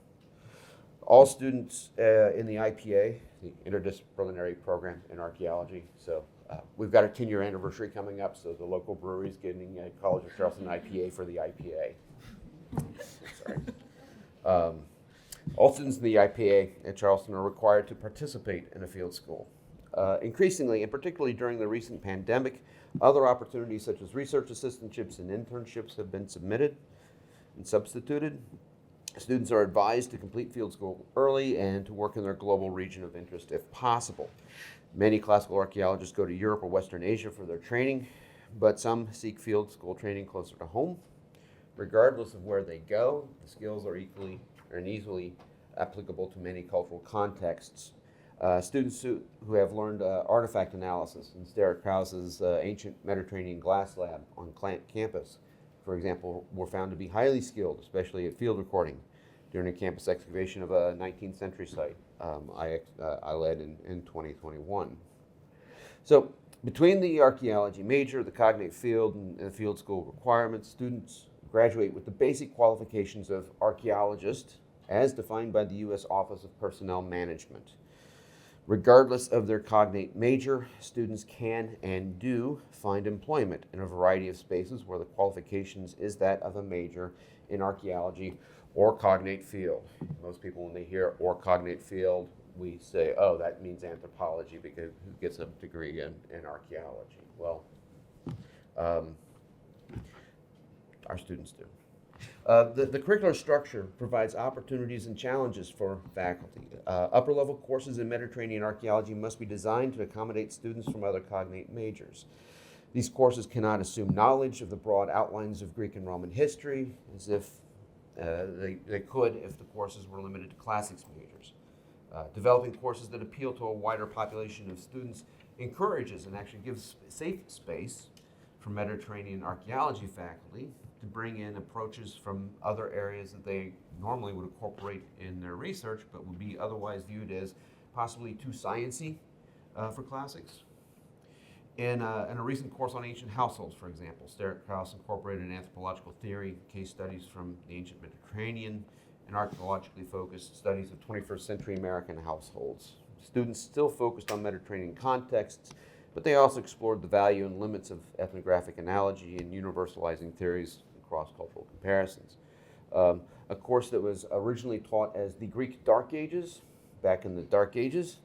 All students in the IPA, the interdisciplinary program in archaeology, so we've got our 10-year anniversary coming up, so the local brewery is getting a College of Charleston IPA for the IPA. Sorry. All students in the IPA at Charleston are required to participate in a field school. Increasingly, and particularly during the recent pandemic, other opportunities such as research assistantships and internships have been submitted and substituted. Students are advised to complete field school early and to work in their global region of interest if possible. Many classical archaeologists go to Europe or Western Asia for their training, but some seek field school training closer to home. Regardless of where they go, the skills are equally and easily applicable to many cultural contexts. Students who have learned artifact analysis in Sterrett-Krause's ancient Mediterranean glass lab on campus, for example, were found to be highly skilled, especially at field recording, during a campus excavation of a 19th century site I led in 2021. So between the archaeology major, the cognate field, and the field school requirements, students graduate with the basic qualifications of archaeologist as defined by the U.S. Office of Personnel Management. Regardless of their cognate major, students can and do find employment in a variety of spaces where the qualifications is that of a major in archaeology or cognate field. Most people, when they hear or cognate field, we say, oh, that means anthropology, because who gets a degree in archaeology? Well, our students do. The curricular structure provides opportunities and challenges for faculty. Upper-level courses in Mediterranean archaeology must be designed to accommodate students from other cognate majors. These courses cannot assume knowledge of the broad outlines of Greek and Roman history, as if they could if the courses were limited to classics majors. Developing courses that appeal to a wider population of students encourages and actually gives safe space for Mediterranean archaeology faculty to bring in approaches from other areas that they normally would incorporate in their research, but would be otherwise viewed as possibly too sciencey for classics. In a recent course on ancient households, for example, Sterrett-Krause incorporated anthropological theory, case studies from the ancient Mediterranean, and archaeologically focused studies of 21st century American households. Students still focused on Mediterranean contexts, but they also explored the value and limits of ethnographic analogy and universalizing theories and cross-cultural comparisons. A course that was originally taught as the Greek Dark Ages, back in the Dark Ages,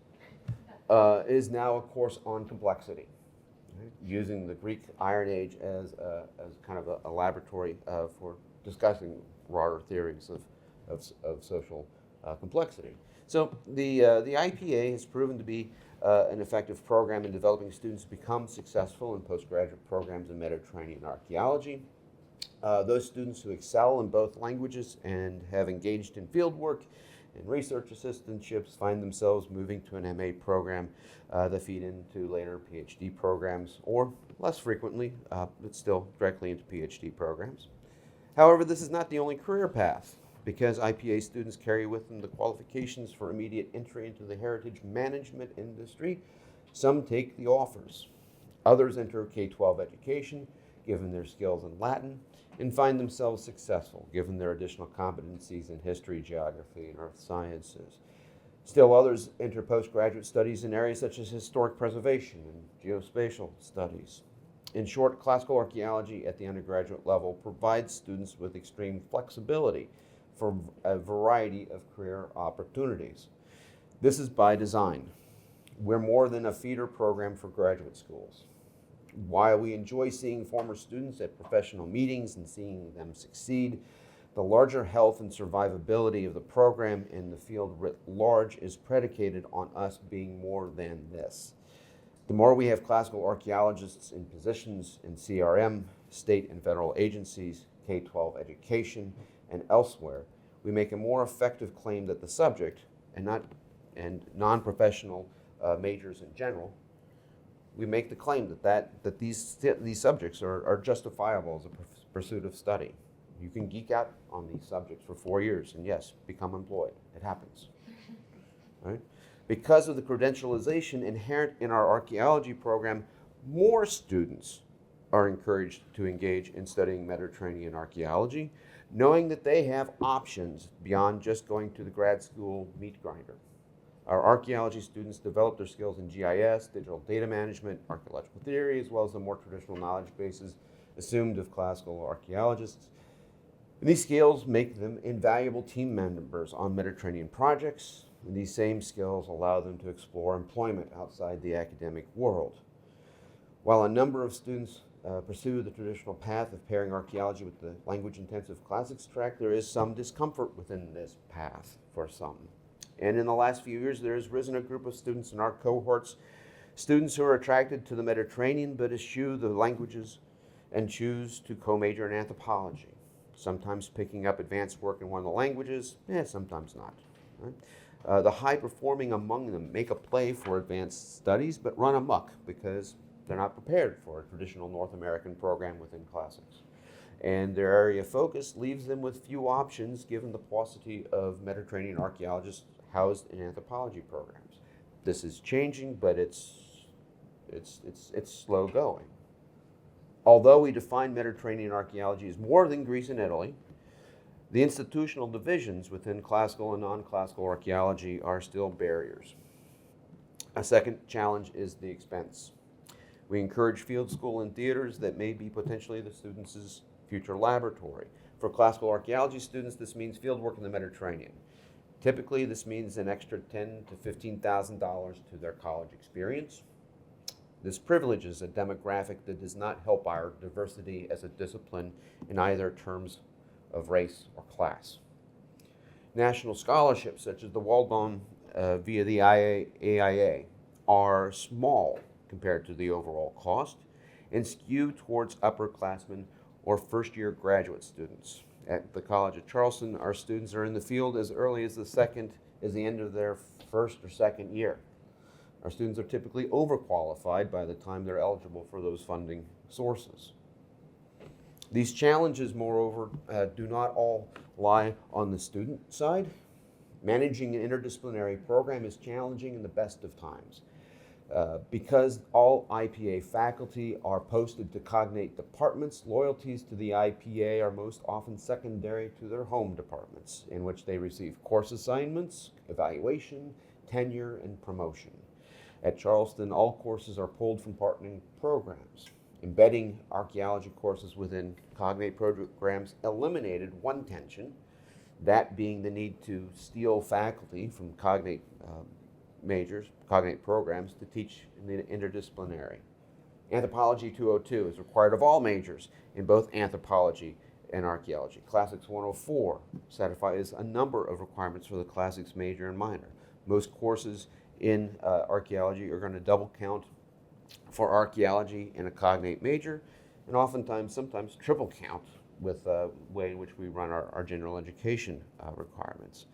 is now a course on complexity, right? Using the Greek Iron Age as kind of a laboratory for discussing broader theories of social complexity. So the IPA has proven to be an effective program in developing students to become successful in postgraduate programs in Mediterranean archaeology. Those students who excel in both languages and have engaged in fieldwork and research assistantships find themselves moving to an MA program that feed into later PhD programs, or less frequently, but still directly into PhD programs. However, this is not the only career path, because IPA students carry with them the qualifications for immediate entry into the heritage management industry. Some take the offers. Others enter K-12 education, given their skills in Latin, and find themselves successful, given their additional competencies in history, geography, and earth sciences. Still others enter postgraduate studies in areas such as historic preservation and geospatial studies. In short, classical archaeology at the undergraduate level provides students with extreme flexibility for a variety of career opportunities. This is by design. We're more than a feeder program for graduate schools. While we enjoy seeing former students at professional meetings and seeing them succeed, the larger health and survivability of the program in the field writ large is predicated on us being more than this. The more we have classical archaeologists in positions in CRM, state and federal agencies, K-12 education, and elsewhere, we make a more effective claim that the subject, and non-professional majors in general, we make the claim that these subjects are justifiable as a pursuit of study. You can geek out on these subjects for 4 years and yes, become employed. It happens, right? Because of the credentialization inherent in our archaeology program, more students are encouraged to engage in studying Mediterranean archaeology, knowing that they have options beyond just going to the grad school meat grinder. Our archaeology students develop their skills in GIS, digital data management, archaeological theory, as well as the more traditional knowledge bases assumed of classical archaeologists. And these skills make them invaluable team members on Mediterranean projects, and these same skills allow them to explore employment outside the academic world. While a number of students pursue the traditional path of pairing archaeology with the language-intensive classics track, there is some discomfort within this path for some. And in the last few years, there has risen a group of students in our cohorts, students who are attracted to the Mediterranean but eschew the languages and choose to co-major in anthropology, sometimes picking up advanced work in one of the languages, sometimes not. Right? The high-performing among them make a play for advanced studies but run amok because they're not prepared for a traditional North American program within classics. And their area of focus leaves them with few options given the paucity of Mediterranean archaeologists housed in anthropology programs. This is changing, but it's slow going. Although we define Mediterranean archaeology as more than Greece and Italy, the institutional divisions within classical and non-classical archaeology are still barriers. A second challenge is the expense. We encourage field school and theaters that may be potentially the students' future laboratory. For classical archaeology students, this means field work in the Mediterranean. Typically, this means an extra $10,000 to $15,000 to their college experience. This privileges a demographic that does not help our diversity as a discipline in either terms of race or class. National scholarships, such as the Waldbaum via the AIA, are small compared to the overall cost and skew towards upperclassmen or first-year graduate students. At the College of Charleston, our students are in the field as early as the end of their first or second year. Our students are typically overqualified by the time they're eligible for those funding sources. These challenges, moreover, do not all lie on the student side. Managing an interdisciplinary program is challenging in the best of times. Because all IPA faculty are posted to cognate departments, loyalties to the IPA are most often secondary to their home departments, in which they receive course assignments, evaluation, tenure, and promotion. At Charleston, all courses are pulled from partnering programs. Embedding archaeology courses within cognate programs eliminated one tension, that being the need to steal faculty from cognate majors, cognate programs, to teach in the interdisciplinary. Anthropology 202 is required of all majors in both anthropology and archaeology. Classics 104 satisfies a number of requirements for the classics major and minor. Most courses in archaeology are going to double count for archaeology in a cognate major, and oftentimes, sometimes triple count with the way in which we run our general education requirements.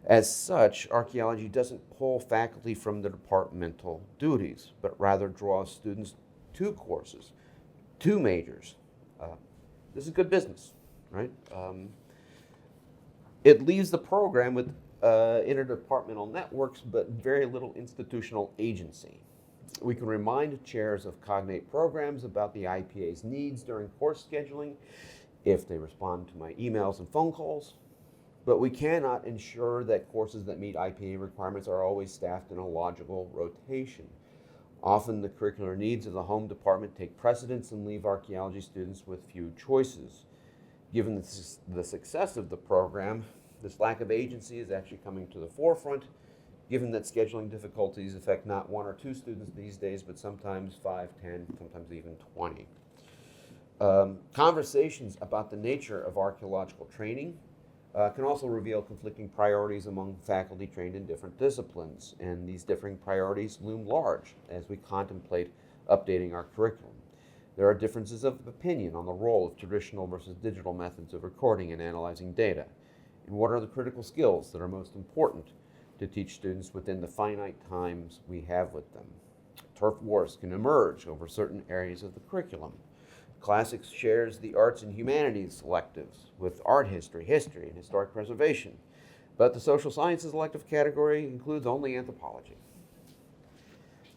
As such, archaeology doesn't pull faculty from the departmental duties, but rather draws students to courses, to majors. This is good business, right? It leaves the program with interdepartmental networks, but very little institutional agency. We can remind chairs of cognate programs about the IPA's needs during course scheduling if they respond to my emails and phone calls, but we cannot ensure that courses that meet IPA requirements are always staffed in a logical rotation. Often the curricular needs of the home department take precedence and leave archaeology students with few choices. Given the success of the program, this lack of agency is actually coming to the forefront, given that scheduling difficulties affect not one or two students these days, but sometimes 5, 10, sometimes even 20. Conversations about the nature of archaeological training can also reveal conflicting priorities among faculty trained in different disciplines, and these differing priorities loom large as we contemplate updating our curriculum. There are differences of opinion on the role of traditional versus digital methods of recording and analyzing data, and what are the critical skills that are most important to teach students within the finite times we have with them. Turf wars can emerge over certain areas of the curriculum. Classics shares the arts and humanities electives with art history, and historic preservation, but the social sciences elective category includes only anthropology.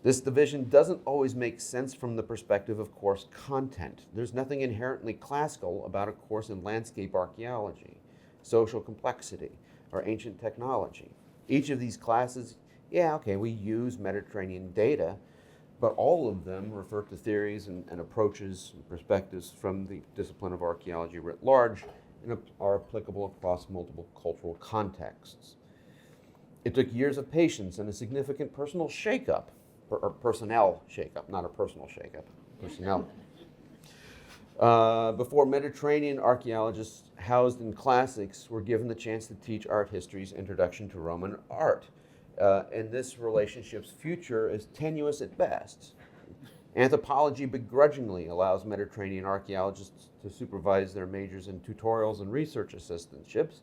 This division doesn't always make sense from the perspective of course content. There's nothing inherently classical about a course in landscape archaeology, social complexity, or ancient technology. Each of these classes, we use Mediterranean data, but all of them refer to theories and approaches and perspectives from the discipline of archaeology writ large and are applicable across multiple cultural contexts. It took years of patience and a significant personal shakeup, or personnel shakeup, not a personal shakeup, personnel. Before Mediterranean archaeologists housed in classics were given the chance to teach art history's introduction to Roman art. And this relationship's future is tenuous at best. Anthropology begrudgingly allows Mediterranean archaeologists to supervise their majors in tutorials and research assistantships,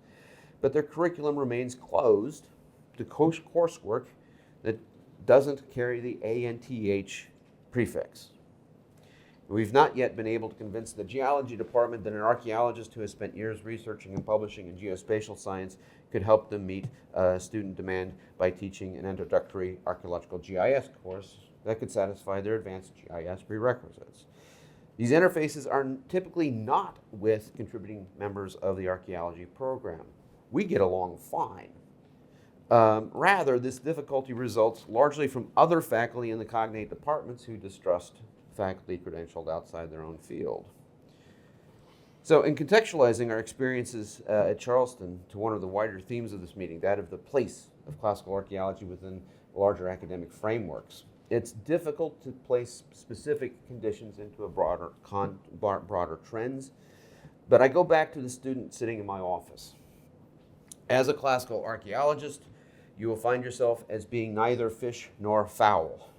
but their curriculum remains closed to coursework that doesn't carry the ANTH prefix. We've not yet been able to convince the geology department that an archaeologist who has spent years researching and publishing in geospatial science could help them meet student demand by teaching an introductory archaeological GIS course that could satisfy their advanced GIS prerequisites. These interfaces are typically not with contributing members of the archaeology program. We get along fine. Rather, this difficulty results largely from other faculty in the cognate departments who distrust faculty credentialed outside their own field. So in contextualizing our experiences at Charleston to one of the wider themes of this meeting, that of the place of classical archaeology within larger academic frameworks, it's difficult to place specific conditions into a broader trends, but I go back to the student sitting in my office. As a classical archaeologist, you will find yourself as being neither fish nor fowl.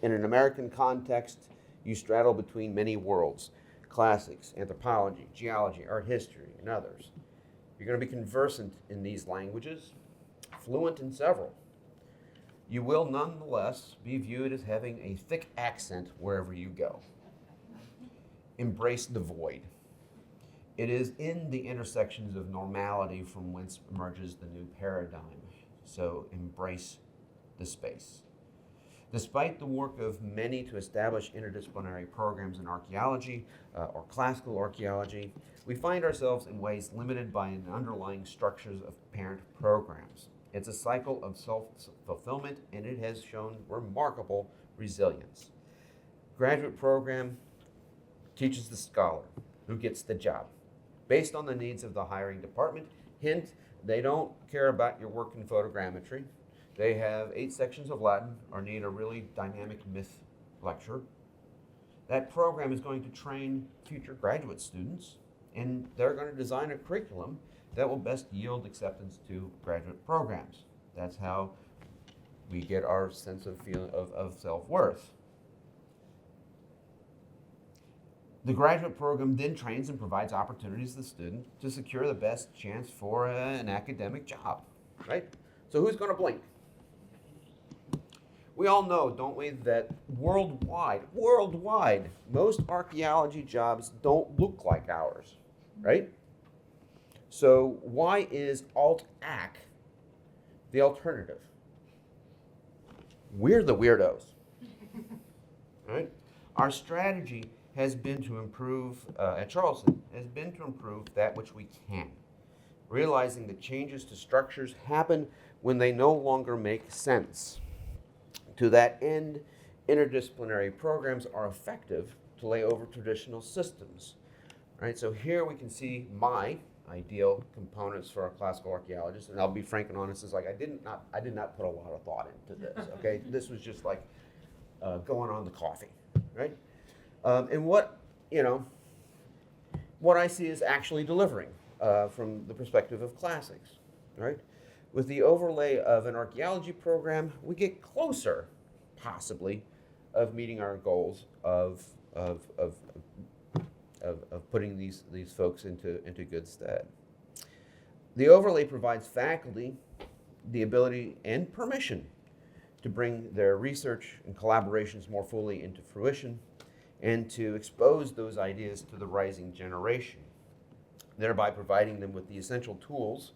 In an American context, you straddle between many worlds: classics, anthropology, geology, art history, and others. You're going to be conversant in these languages, fluent in several. You will nonetheless be viewed as having a thick accent wherever you go. Embrace the void. It is in the intersections of normality from whence emerges the new paradigm. So embrace the space. Despite the work of many to establish interdisciplinary programs in archaeology or classical archaeology, we find ourselves in ways limited by the underlying structures of parent programs. It's a cycle of self-fulfillment, and it has shown remarkable resilience. Graduate program teaches the scholar who gets the job based on the needs of the hiring department. Hint, they don't care about your work in photogrammetry. They have 8 sections of Latin or need a really dynamic myth lecture. That program is going to train future graduate students, and they're going to design a curriculum that will best yield acceptance to graduate programs. That's how we get our sense of feeling of self-worth. The graduate program then trains and provides opportunities to the student to secure the best chance for an academic job, right? So who's going to blink? We all know, don't we, that worldwide, most archaeology jobs don't look like ours, right? So why is Alt-Ac the alternative? We're the weirdos, right? Our strategy has been to improve, at Charleston, has been to improve that which we can, realizing that changes to structures happen when they no longer make sense. To that end, interdisciplinary programs are effective to lay over traditional systems, right? So here we can see my ideal components for a classical archaeologist, and I'll be frank and honest, is like I did not put a lot of thought into this, okay? This was just like going on the coffee, right? And what I see is actually delivering from the perspective of classics, right? With the overlay of an archaeology program, we get closer, possibly, of meeting our goals of putting these folks into good stead. The overlay provides faculty the ability and permission to bring their research and collaborations more fully into fruition and to expose those ideas to the rising generation, thereby providing them with the essential tools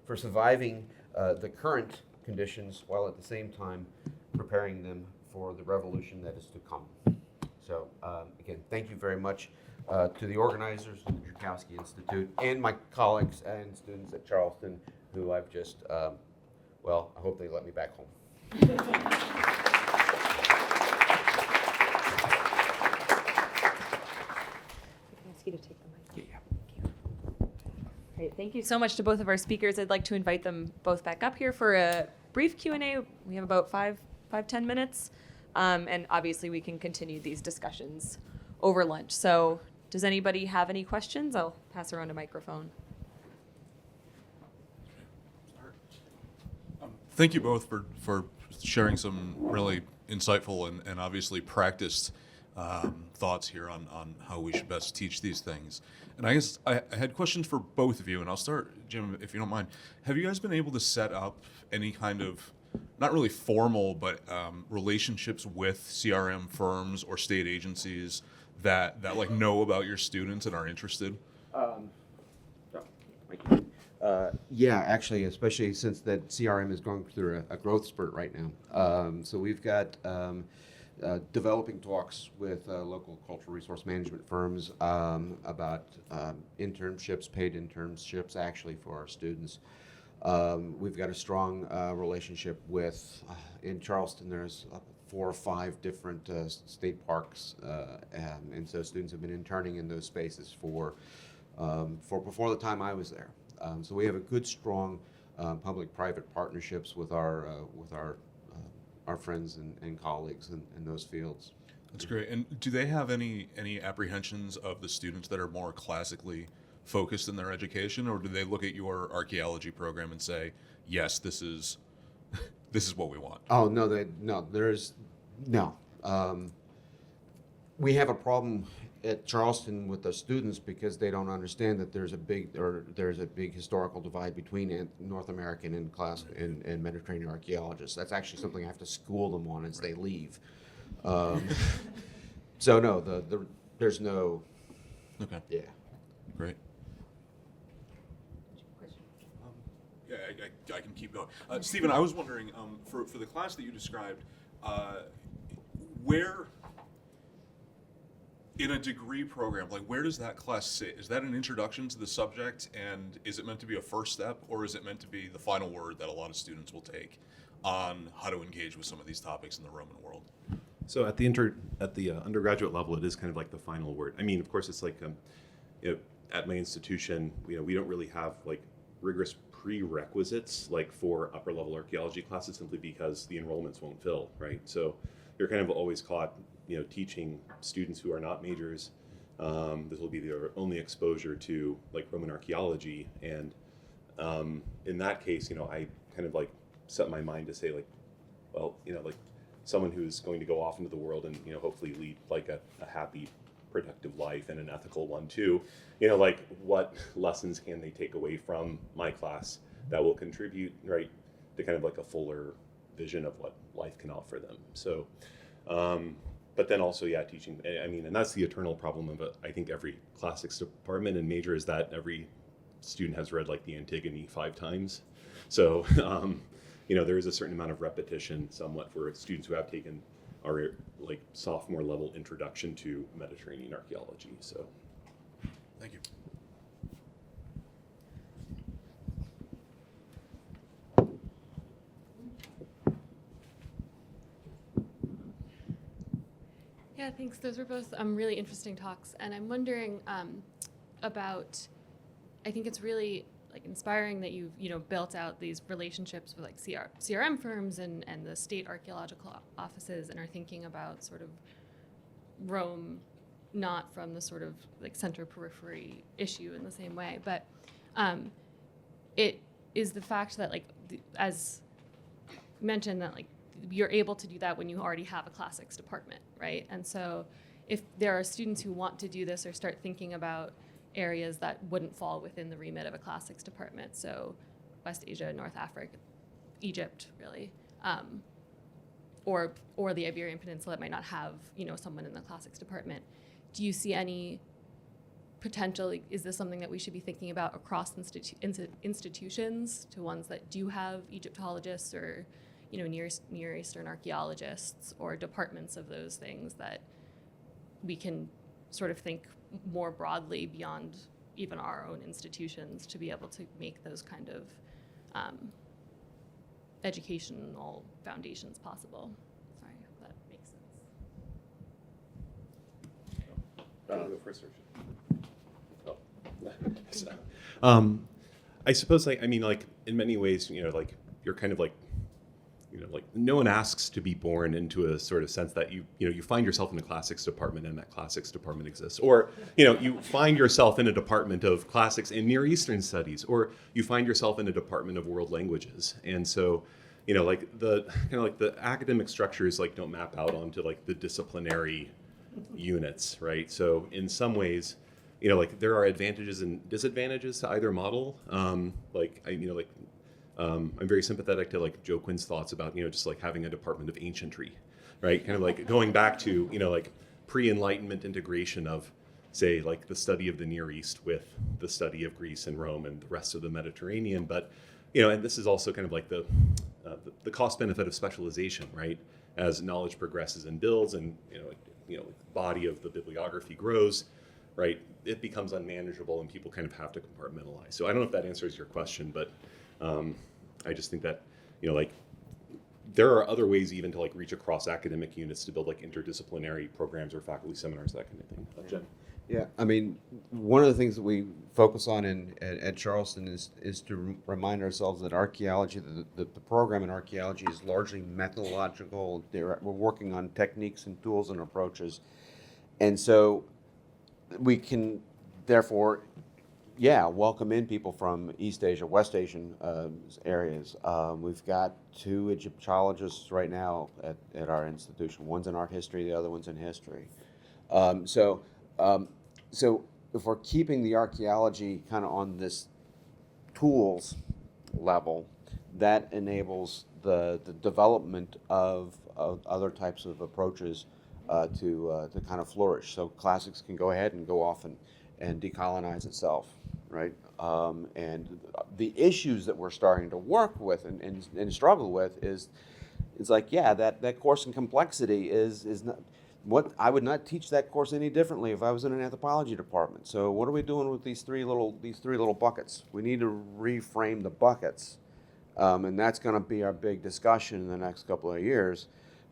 for surviving the current conditions while at the same time preparing them for the revolution that is to come. So again, thank you very much to the organizers of the Joukowsky Institute and my colleagues and students at Charleston who I've just, I hope they let me back home. Ask you to take the mic. Yeah. Great. Thank you so much to both of our speakers. I'd like to invite them both back up here for a brief Q&A. We have about 5-10 minutes. And obviously we can continue these discussions over lunch. So does anybody have any questions? I'll pass around a microphone. Thank you both for sharing some really insightful and obviously practiced thoughts here on how we should best teach these things. And I guess I had questions for both of you, and I'll start, Jim, if you don't mind. Have you guys been able to set up any kind of, not really formal, but relationships with CRM firms or state agencies that like know about your students and are interested? Yeah, actually, especially since that CRM is going through a growth spurt right now. So we've got developing talks with local cultural resource management firms about internships, paid internships, actually for our students. We've got a strong relationship with, in Charleston, there's 4 or 5 different state parks, and so students have been interning in those spaces for before the time I was there. So we have a good, strong public-private partnerships with our friends and colleagues in those fields. That's great. And do they have any apprehensions of the students that are more classically focused in their education, or do they look at your archaeology program and say, yes, this is what we want? Oh, no, no. We have a problem at Charleston with the students because they don't understand that there's a big historical divide between North American and Mediterranean archaeologists. That's actually something I have to school them on as they leave. So no, there's no. Okay. Yeah. Great. Yeah, I can keep going. Stephen, I was wondering, for the class that you described, where, in a degree program, like where does that class sit? Is that an introduction to the subject, and is it meant to be a first step, or is it meant to be the final word that a lot of students will take on how to engage with some of these topics in the Roman world? So at the undergraduate level, it is kind of like the final word. I mean, of course, it's like at my institution, we don't really have like rigorous prerequisites like for upper level archaeology classes, simply because the enrollments won't fill, right? So you're kind of always caught, teaching students who are not majors. This will be their only exposure to like Roman archaeology, and in that case, I kind of like set my mind to say like, well, like someone who's going to go off into the world and hopefully lead like a happy, productive life and an ethical one too. Like what lessons can they take away from my class that will contribute, right, to kind of like a fuller vision of what life can offer them. So, but then also, yeah, teaching. I mean, and that's the eternal problem of I think every classics department and major is that every student has read like the Antigone 5 times. So, there is a certain amount of repetition somewhat for students who have taken our like sophomore level introduction to Mediterranean archaeology. So, thank you. Yeah, thanks. Those were both really interesting talks, and I'm wondering about. I think it's really like inspiring that you've built out these relationships with like CRM firms and the state archaeological offices, and are thinking about sort of Rome, not from the sort of like center periphery issue in the same way, but it is the fact that like as mentioned that like you're able to do that when you already have a classics department, right? And so if there are students who want to do this or start thinking about areas that wouldn't fall within the remit of a classics department, so West Asia, North Africa, Egypt, really, or the Iberian Peninsula that might not have someone in the classics department. Do you see any potential? Is this something that we should be thinking about across institutions, to ones that do have Egyptologists or Near Eastern archaeologists, or departments of those things, that we can sort of think more broadly beyond even our own institutions to be able to make those kind of educational foundations possible? Sorry, if that makes sense. Go first, or I suppose, like, I mean, like in many ways, like you're kind of like, like no one asks to be born into a sort of sense that you find yourself in a classics department and that classics department exists, or you find yourself in a department of classics and Near Eastern studies, or you find yourself in a department of world languages, and so like the the academic structures like don't map out onto like the disciplinary units, right? So in some ways, like there are advantages and disadvantages to either model. I'm very sympathetic to like Joe Quinn's thoughts about just like having a department of ancientry, right? Kind of like going back to like pre-Enlightenment integration of, say, like the study of the Near East with the study of Greece and Rome and the rest of the Mediterranean. But, and this is also kind of like the cost benefit of specialization, right? As knowledge progresses and builds, and the body of the bibliography grows, right? It becomes unmanageable, and people kind of have to compartmentalize. So I don't know if that answers your question, but I just think that there are other ways even to reach across academic units to build interdisciplinary programs or faculty seminars, that kind of thing. Jen? Yeah, I mean, one of the things that we focus on at Charleston is to remind ourselves that archaeology, the program in archaeology is largely methodological. We're working on techniques and tools and approaches. And so we can, therefore, welcome in people from East Asia, West Asian areas. We've got 2 Egyptologists right now at our institution. One's in art history, the other one's in history. So if we're keeping the archaeology kind of on this tools level, that enables the development of other types of approaches to kind of flourish. So classics can go ahead and go off and decolonize itself, right? And the issues that we're starting to work with and struggle with is, it's that course in complexity is not what I would not teach that course any differently if I was in an anthropology department. So what are we doing with these three little buckets? We need to reframe the buckets, and that's going to be our big discussion in the next couple of years.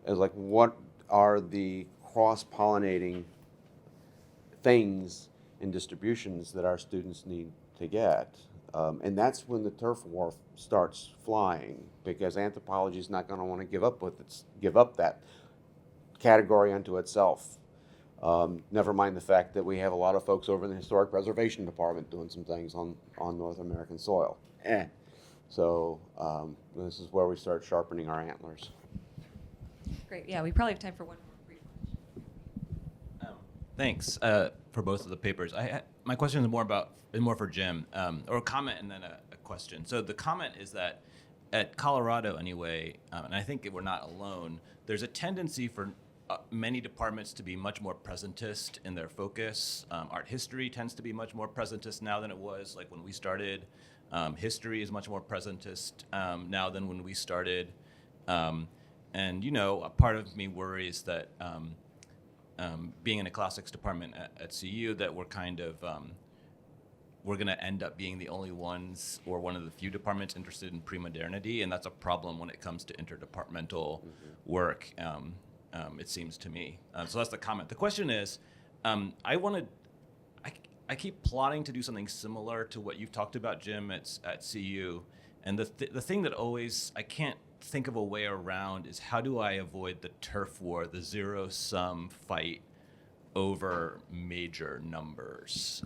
Is what are the cross-pollinating things and distributions that our students need to get, and that's when the turf war starts flying, because anthropology is not going to want to give up that category unto itself. Never mind the fact that we have a lot of folks over in the historic preservation department doing some things on North American soil. So this is where we start sharpening our antlers. Great. Yeah, we probably have time for one more brief question. Thanks for both of the papers. My question is more for Jim, or a comment and then a question. So the comment is that at Colorado anyway, and I think we're not alone, there's a tendency for many departments to be much more presentist in their focus. Art history tends to be much more presentist now than it was when we started. History is much more presentist now than when we started. And a part of me worries that being in a classics department at CU, that we're kind of we're going to end up being the only ones or one of the few departments interested in pre-modernity, and that's a problem when it comes to interdepartmental work, it seems to me. So that's the comment. The question is, I keep plotting to do something similar to what you've talked about, Jim, at CU, and the thing that always I can't think of a way around is, how do I avoid the turf war, the zero-sum fight over major numbers?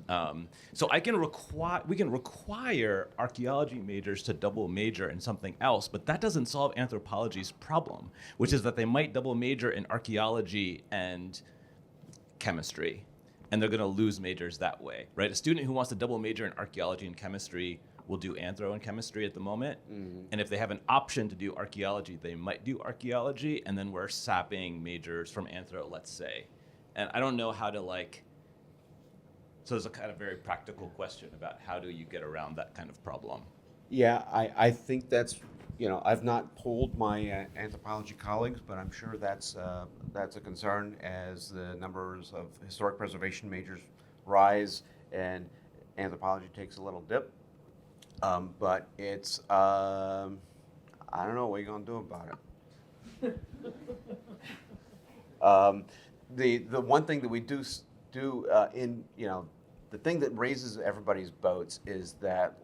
So we can require archaeology majors to double major in something else, but that doesn't solve anthropology's problem, which is that they might double major in archaeology and chemistry, and they're going to lose majors that way, right? A student who wants to double major in archaeology and chemistry will do anthro and chemistry at the moment, and if they have an option to do archaeology, they might do archaeology, and then we're sapping majors from anthro, let's say. And I don't know how to so there's a kind of very practical question about how do you get around that kind of problem? Yeah, I think that's, I've not polled my anthropology colleagues, but I'm sure that's a concern as the numbers of historic preservation majors rise and anthropology takes a little dip. But it's, I don't know what you're going to do about it. The one thing that we do the thing that raises everybody's boats is that,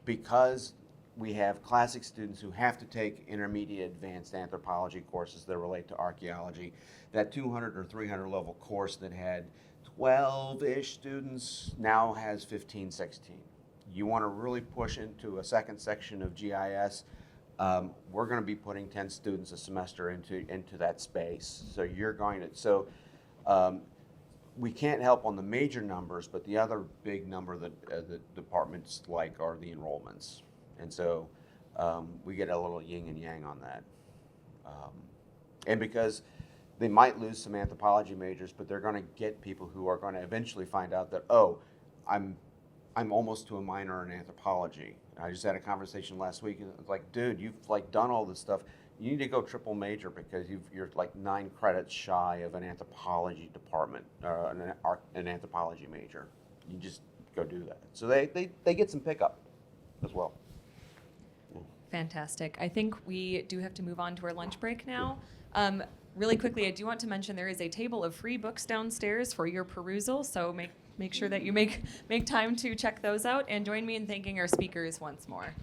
because we have classic students who have to take intermediate advanced anthropology courses that relate to archaeology, that 200 or 300 level course that had 12-ish students now has 15, 16. You want to really push into a second section of GIS, we're going to be putting 10 students a semester into that space. So you're going to, we can't help on the major numbers, but the other big number that the departments like are the enrollments. And so we get a little yin and yang on that. And because they might lose some anthropology majors, but they're going to get people who are going to eventually find out that, oh, I'm almost to a minor in anthropology. I just had a conversation last week, and it's like, dude, you've like done all this stuff. You need to go triple major because you're like 9 credits shy of an anthropology department, an anthropology major. You just go do that. So they get some pickup as well. Fantastic. I think we do have to move on to our lunch break now. Really quickly, I do want to mention there is a table of free books downstairs for your perusal, so make sure that you make time to check those out, and join me in thanking our speakers once more.